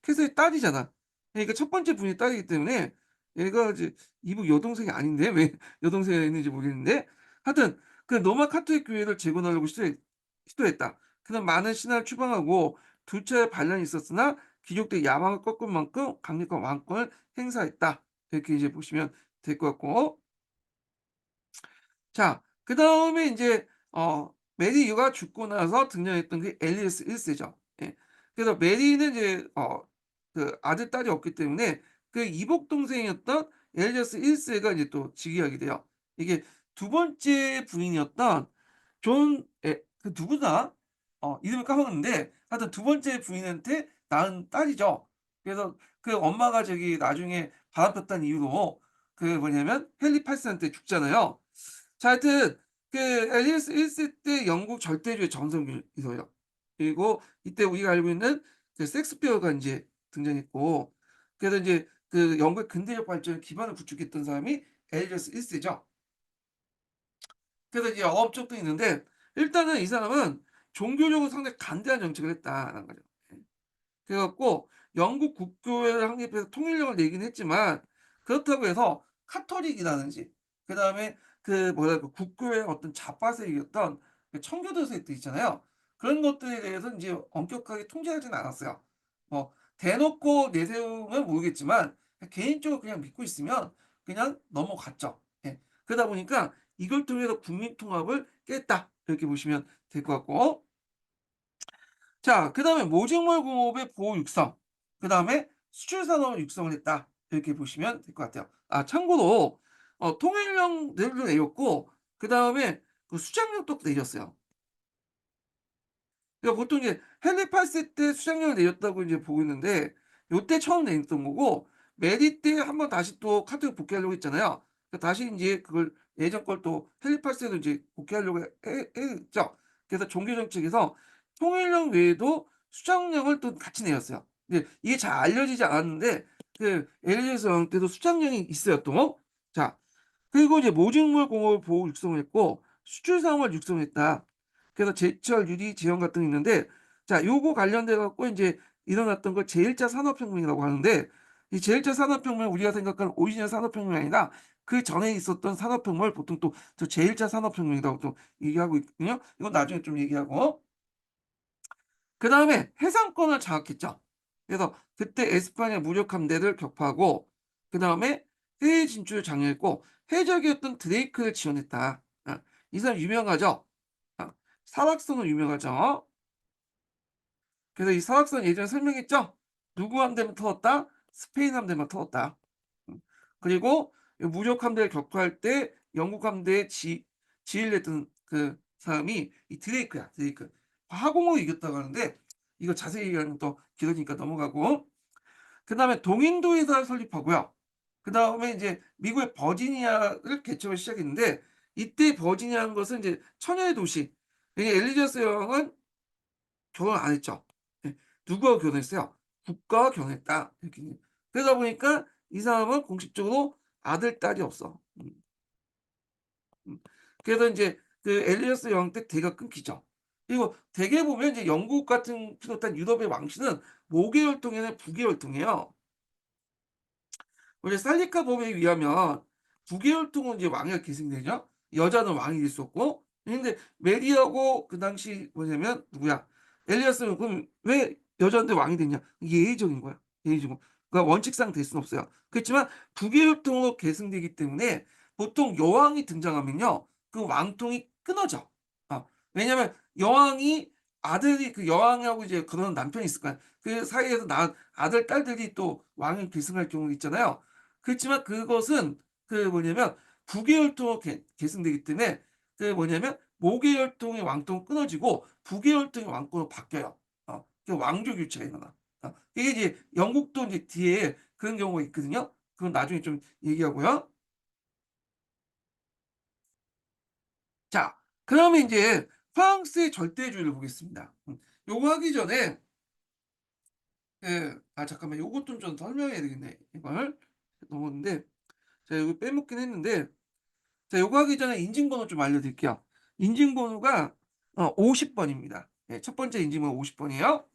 Speaker 1: 캐서린 딸이잖아. 그러니까 첫 번째 분이 딸이기 때문에 얘가 이제 이북 여동생이 아닌데 왜 여동생이 있는지 모르겠는데 하여튼 그 로마 카톨릭 교회를 재건하려고 시도했다. 그는 많은 신하를 추방하고 두 차례 반란이 있었으나 귀족들이 야망을 꺾을 만큼 강력한 왕권을 행사했다. 이렇게 이제 보시면 될 것 같고 자 그다음에 인제 메리가 죽고 나서 등장했던 게 엘리아스 1 세죠. 예. 그래서 메리는 이제 그 아들, 딸이 없기 때문에 그 이복 동생이었던 엘리아스 1 세가 이제 또 즉위하게 돼요. 이게 두 번째 부인이었던 존 그 누구다? 이름을 까먹었는데 하여튼 두 번째 부인한테 낳은 딸이죠. 그래서 그 엄마가 저기 나중에 바람 폈다는 이유로 그 뭐냐면 헨리 8 세한테 죽잖아요. 자 하여튼 그 앨리스 1세 때 영국 절대주의 전성기이세요. 그리고 이때 우리가 알고 있는 그 셰익스피어가 인제 등장했고 그래서 인제 그 영국의 근대적 발전의 기반을 구축했던 사람이 앨리스 1 세죠. 그래서 이제 업적도 있는데 일단은 이 사람은 종교적으로 상당히 간대한 정책을 했다라는 거죠. 예. 그래 갖고 영국 국교회를 확립해서 통일령을 내긴 했지만 그렇다고 해서 카톨릭이라든지 그다음에 그 뭐랄까 국교회의 어떤 좌파 세력이었던 그 청교도 세력들 있잖아요. 그런 것들에 대해서 인제 엄격하게 통제하지는 않았어요. 뭐 대놓고 내세우면 모르겠지만 개인적으로 그냥 믿고 있으면 그냥 넘어갔죠. 예. 그러다 보니까 '이걸 통해서 국민 통합을 깼다.' 이렇게 보시면 될 것 같고 자 그다음에 모직물 공업의 보호 육성 그다음에 수출 산업을 육성을 했다. 이렇게 보시면 될 것 같아요. 아 참고로 통일령들도 내렸고 그다음에 그 수장령도 내렸어요. 그러니까 보통 이제 헨리 8세 때 수장령을 내렸다고 이제 보고 있는데 요때 처음 내렸던 거고 메리 때 한번 다시 또 카톨릭 복귀하려고 했잖아요. 다시 인제 그걸 예전 걸 또 헨리 8 세도 이제 복귀하려고 했죠. 그래서 종교 정책에서 통일령 외에도 수장령을 또 같이 내렸어요. 근데 이게 잘 알려지지 않았는데 그 엘리자베스 왕 때도 수장령이 있어요 또. 자 그리고 이제 모직물 공업을 보호 육성을 했고 수출 상업을 육성했다. 그래서 제철, 유리, 제형 같은 게 있는데 자 요거 관련돼 갖고 인제 일어났던 걸 제1차 산업혁명이라고 하는데 이 제1차 산업혁명은 우리가 생각하는 오리지널 산업혁명이 아니라 그전에 있었던 산업혁명을 보통 또 제1차 산업혁명이라고 또 얘기하고 있거든요. 이건 나중에 좀 얘기하고 그다음에 해상권을 장악했죠. 그래서 그때 에스파냐 무력 함대를 격파하고 그다음에 해외 진출을 장려했고 해적이었던 드레이크를 지원했다. 이 사람 유명하죠. 설악산으로 유명하죠. 그래서 이 설악산 예전에 설명했죠. 누구 함대만 터졌다? 스페인 함대만 터졌다. 음. 그리고 이 무력 함대를 격파할 때 영국 함대에 지휘를 했던 그 사람이 이 드레이크야, 드레이크. 화공으로 이겼다고 하는데 이거 자세히 얘기하면 또 길어지니까 넘어가고 그다음에 동인도 회사를 설립하고요. 그다음에 이제 미국의 버지니아를 개척을 시작했는데 이때 버지니아라는 것은 이제 처녀의 도시. 이게 엘리자베스 여왕은 결혼 안 했죠. 예. 누구하고 결혼했어요? 국가와 결혼했다. 이렇게. 그러다 보니까 이 사람은 공식적으로 아들, 딸이 없어. 음. 그래서 인제 그 엘리자베스 여왕 때 대가 끊기죠. 그리고 대개 보면 이제 영국 같은 비롯한 유럽의 왕실은 모계혈통에는 부계혈통이에요. 원래 살리카 법에 의하면 부계혈통은 이제 왕위가 계승되죠. 여자는 왕이 될 수 없고. 근데 메리하고 그 당시 뭐냐면 누구야? 엘리아스는 그럼 왜 여자인데 왕이 됐냐? 이게 예의적인 거야. 예의적으로. 그러니까 원칙상 될 수는 없어요. 그렇지만 부계혈통으로 계승되기 때문에 보통 여왕이 등장하면요. 그 왕통이 끊어져. 왜냐면 여왕이 아들이 그 여왕하고 이제 그런 남편이 있을 거야. 그 사이에서 낳은 아들, 딸들이 또 왕을 계승할 경우 있잖아요. 그렇지만 그것은 그 뭐냐면 부계혈통으로 계승되기 때문에 그 뭐냐면 모계혈통의 왕통은 끊어지고 부계혈통의 왕권으로 바뀌어요. 그 왕조 교체가 일어나. 이게 이제 영국도 이제 뒤에 그런 경우가 있거든요. 그건 나중에 좀 얘기하고요. 자, 그러면 인제 프랑스의 절대주의를 보겠습니다. 요거 하기 전에 잠깐만 요것 좀 설명해야 되겠네 이걸. 넘었는데 제가 요거 빼먹긴 했는데 자 요거 하기 전에 인증번호 좀 알려드릴게요. 인증번호가 50 번입니다. 예 첫 번째 인증번호 50 번이에요.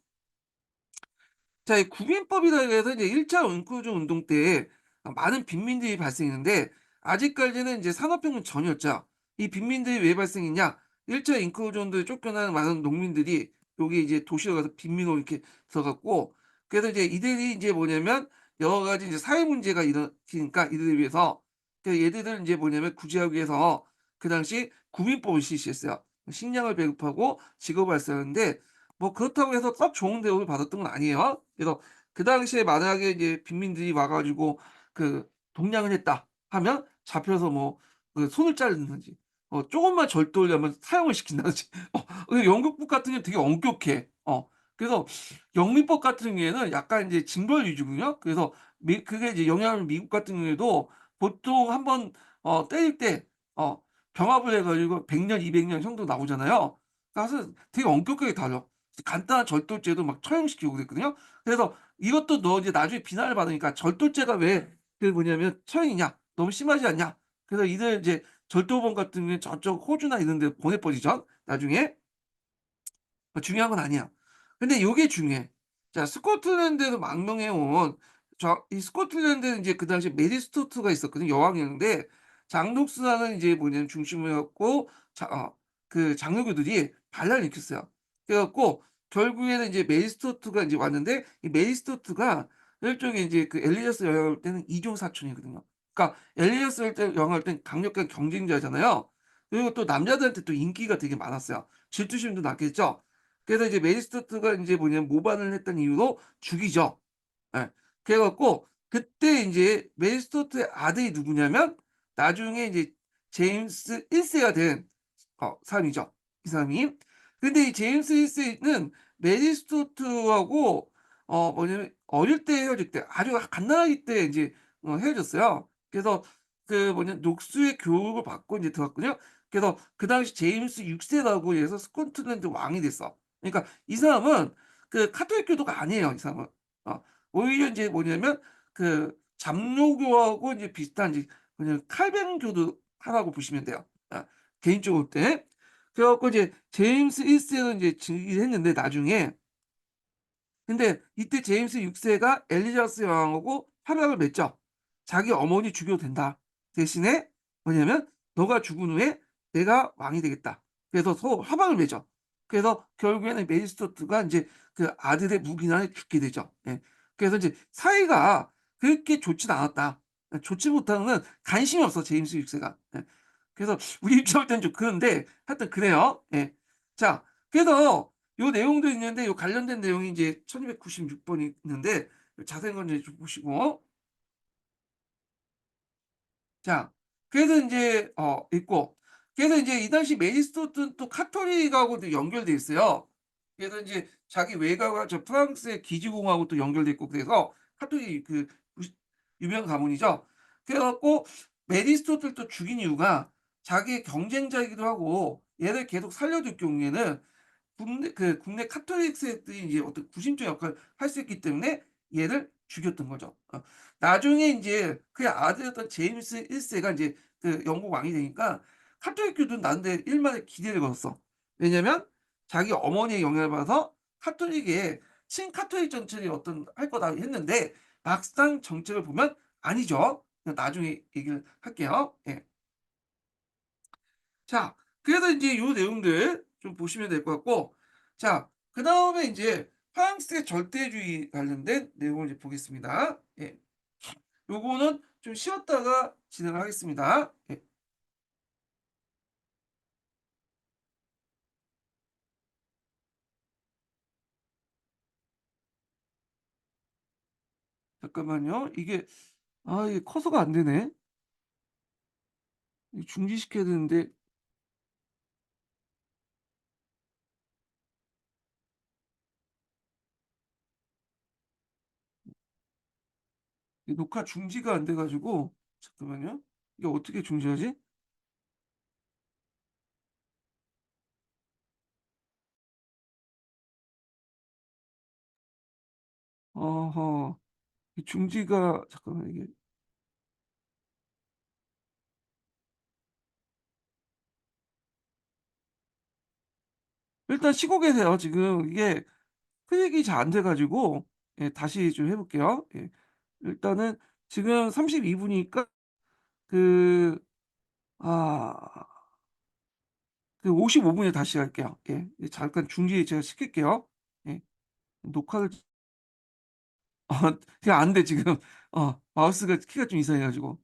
Speaker 1: 자, 이 구민법이라 해서 이제 1차 원구조 운동 때 많은 빈민들이 발생했는데 아직까지는 이제 산업혁명 전이었죠. 이 빈민들이 왜 발생했냐? 1차 인크루저 운동에 쫓겨나는 많은 농민들이 여기 이제 도시로 가서 빈민으로 이렇게 들어갔고 그래서 이제 이들이 이제 뭐냐면 여러 가지 이제 사회 문제가 일으키니까 이들을 위해서 그 얘들을 인제 뭐냐면 구제하기 위해서 그 당시 구민법을 실시했어요. 식량을 배급하고 직업을 알선하는데 뭐 그렇다고 해서 썩 좋은 대우를 받았던 건 아니에요. 그래서 그 당시에 만약에 이제 빈민들이 와 가지고 그 동냥을 했다 하면 잡혀서 뭐 그 손을 자른다든지 쪼금만 절도하려면 사형을 시킨다든지 영국법 같은 경우는 되게 엄격해. 그래서 영미법 같은 경우에는 약간 이제 징벌 위주거든요. 그래서 그게 이제 영향을 미국 같은 경우에도 보통 한번 때릴 때 어 병합을 해 가지고 100 년, 200년 형도 나오잖아요. 그래서 되게 엄격하게 다뤄. 간단한 절도죄도 막 처형시키고 그랬거든요. 그래서 이것도 너 이제 나중에 비난을 받으니까 "절도죄가 왜 그 뭐냐면 처형이냐? 너무 심하지 않냐?" 그래서 이들 이제 절도범 같은 경우에 저쪽 호주나 이런 데 보내 버리죠 나중에. 중요한 건 아니야. 근데 요게 중요해. 자 스코틀랜드에서 망명해 온 이 스코틀랜드는 이제 그 당시에 메리 스투어트가 있었거든요. 여왕이었는데 장독수라는 이제 뭐냐면 중심을 해 갖고 그 장로교들이 반란을 일으켰어요. 그래 갖고 결국에는 이제 메리 스투어트가 인제 왔는데 이 메리 스투어트가 일종의 인제 그 엘리자베스 여왕을 할 때는 이종 사촌이거든요. 그러니까 엘리자베스 여왕을 할 땐 강력한 경쟁자잖아요. 그리고 또 남자들한테 또 인기가 되게 많았어요. 질투심도 났겠죠. 그래서 이제 메리 스투어트가 인제 뭐냐면 모반을 했던 이유로 죽이죠. 예. 그래 갖고 그때 이제 메리 스튜어트의 아들이 누구냐면 나중에 이제 제임스 1세가 된 사람이죠. 이 사람이. 근데 이 제임스 1세는 메리 스튜어트하고 뭐냐면 어릴 때 헤어질 때 아주 갓난아기 때 인제 헤어졌어요. 그래서 그 뭐냐 녹수의 교육을 받고 인제 들어갔거든요. 그래서 그 당시 제임스 6 세라고 해서 스코틀랜드 왕이 됐어. 그러니까 이 사람은 그 카톨릭교도가 아니에요, 이 사람은. 어 오히려 인제 뭐냐면 그 장로교하고 이제 비슷한 이제 그냥 칼뱅교도하라고 보시면 돼요. 개인적으로 볼 때. 그래 갖고 이제 제임스 1 세는 이제 즉위를 했는데 나중에 근데 이때 제임스 6 세가 엘리자베스 여왕하고 협약을 맺죠. 자기 어머니 죽여도 된다. 대신에 뭐냐면 "너가 죽은 후에 내가 왕이 되겠다." 그래서 서로 협약을 맺어. 그래서 결국에는 메리 스투어트가 인제 그 아들의 무기난에 죽게 되죠. 예. 그래서 이제 사이가 그렇게 좋진 않았다. 좋지 못한 거는 관심이 없어 제임스 6 세가. 예. 그래서 우리 입장할 때는 좀 그런데 하여튼 그래요. 예. 자 그래서 요 내용도 있는데 요 관련된 내용이 이제 1296 번이 있는데 자세한 건 이제 좀 보시고 자 그래서 인제 있고 그래서 인제 이 당시 메리 스투어트는 또 카톨릭하고도 연결돼 있어요. 그래서 인제 자기 외가가 프랑스의 기지공하고 또 연결돼 있고 그래서 카톨릭 그 무시 유명 가문이죠. 그래 갖고 메리 스투어트를 또 죽인 이유가 자기의 경쟁자이기도 하고 얘를 계속 살려둘 경우에는 국내 카톨릭 세력들이 이제 어떤 구심점 역할을 할 수 있기 때문에 얘를 죽였던 거죠. 나중에 인제 그의 아들이었던 제임스 1 세가 인제 그 영국 왕이 되니까 카톨릭교도는 나름대로 일말의 기대를 걸었어. 왜냐면 자기 어머니의 영향을 받아서 카톨릭의 친카톨릭 정책이 어떤 할 거다 했는데 막상 정책을 보면 아니죠. 나중에 얘기를 할게요. 예. 자 그래서 인제 요 내용들 좀 보시면 될 것 같고 자 그다음에 인제 프랑스의 절대주의 관련된 내용을 이제 보겠습니다. 예. 요거는 좀 쉬었다가 진행을 하겠습니다. 예. 잠깐만요. 이게 커서가 안 되네. 이 중지시켜야 되는데 이 녹화 중지가 안 돼 가지고 잠깐만요. 이게 어떻게 중지하지? 어허. 이 중지가 잠깐만 이게 일단 쉬고 계세요. 지금 이게 클릭이 잘 안 돼 가지고 예 다시 좀 해 볼게요. 예. 일단은 지금 32 분이니까 그 아 그 55 분에 다시 할게요. 예. 잠깐 중지 제가 시킬게요. 예. 녹화를 그게 안 돼 지금. 마우스가 키가 좀 이상해 가지고.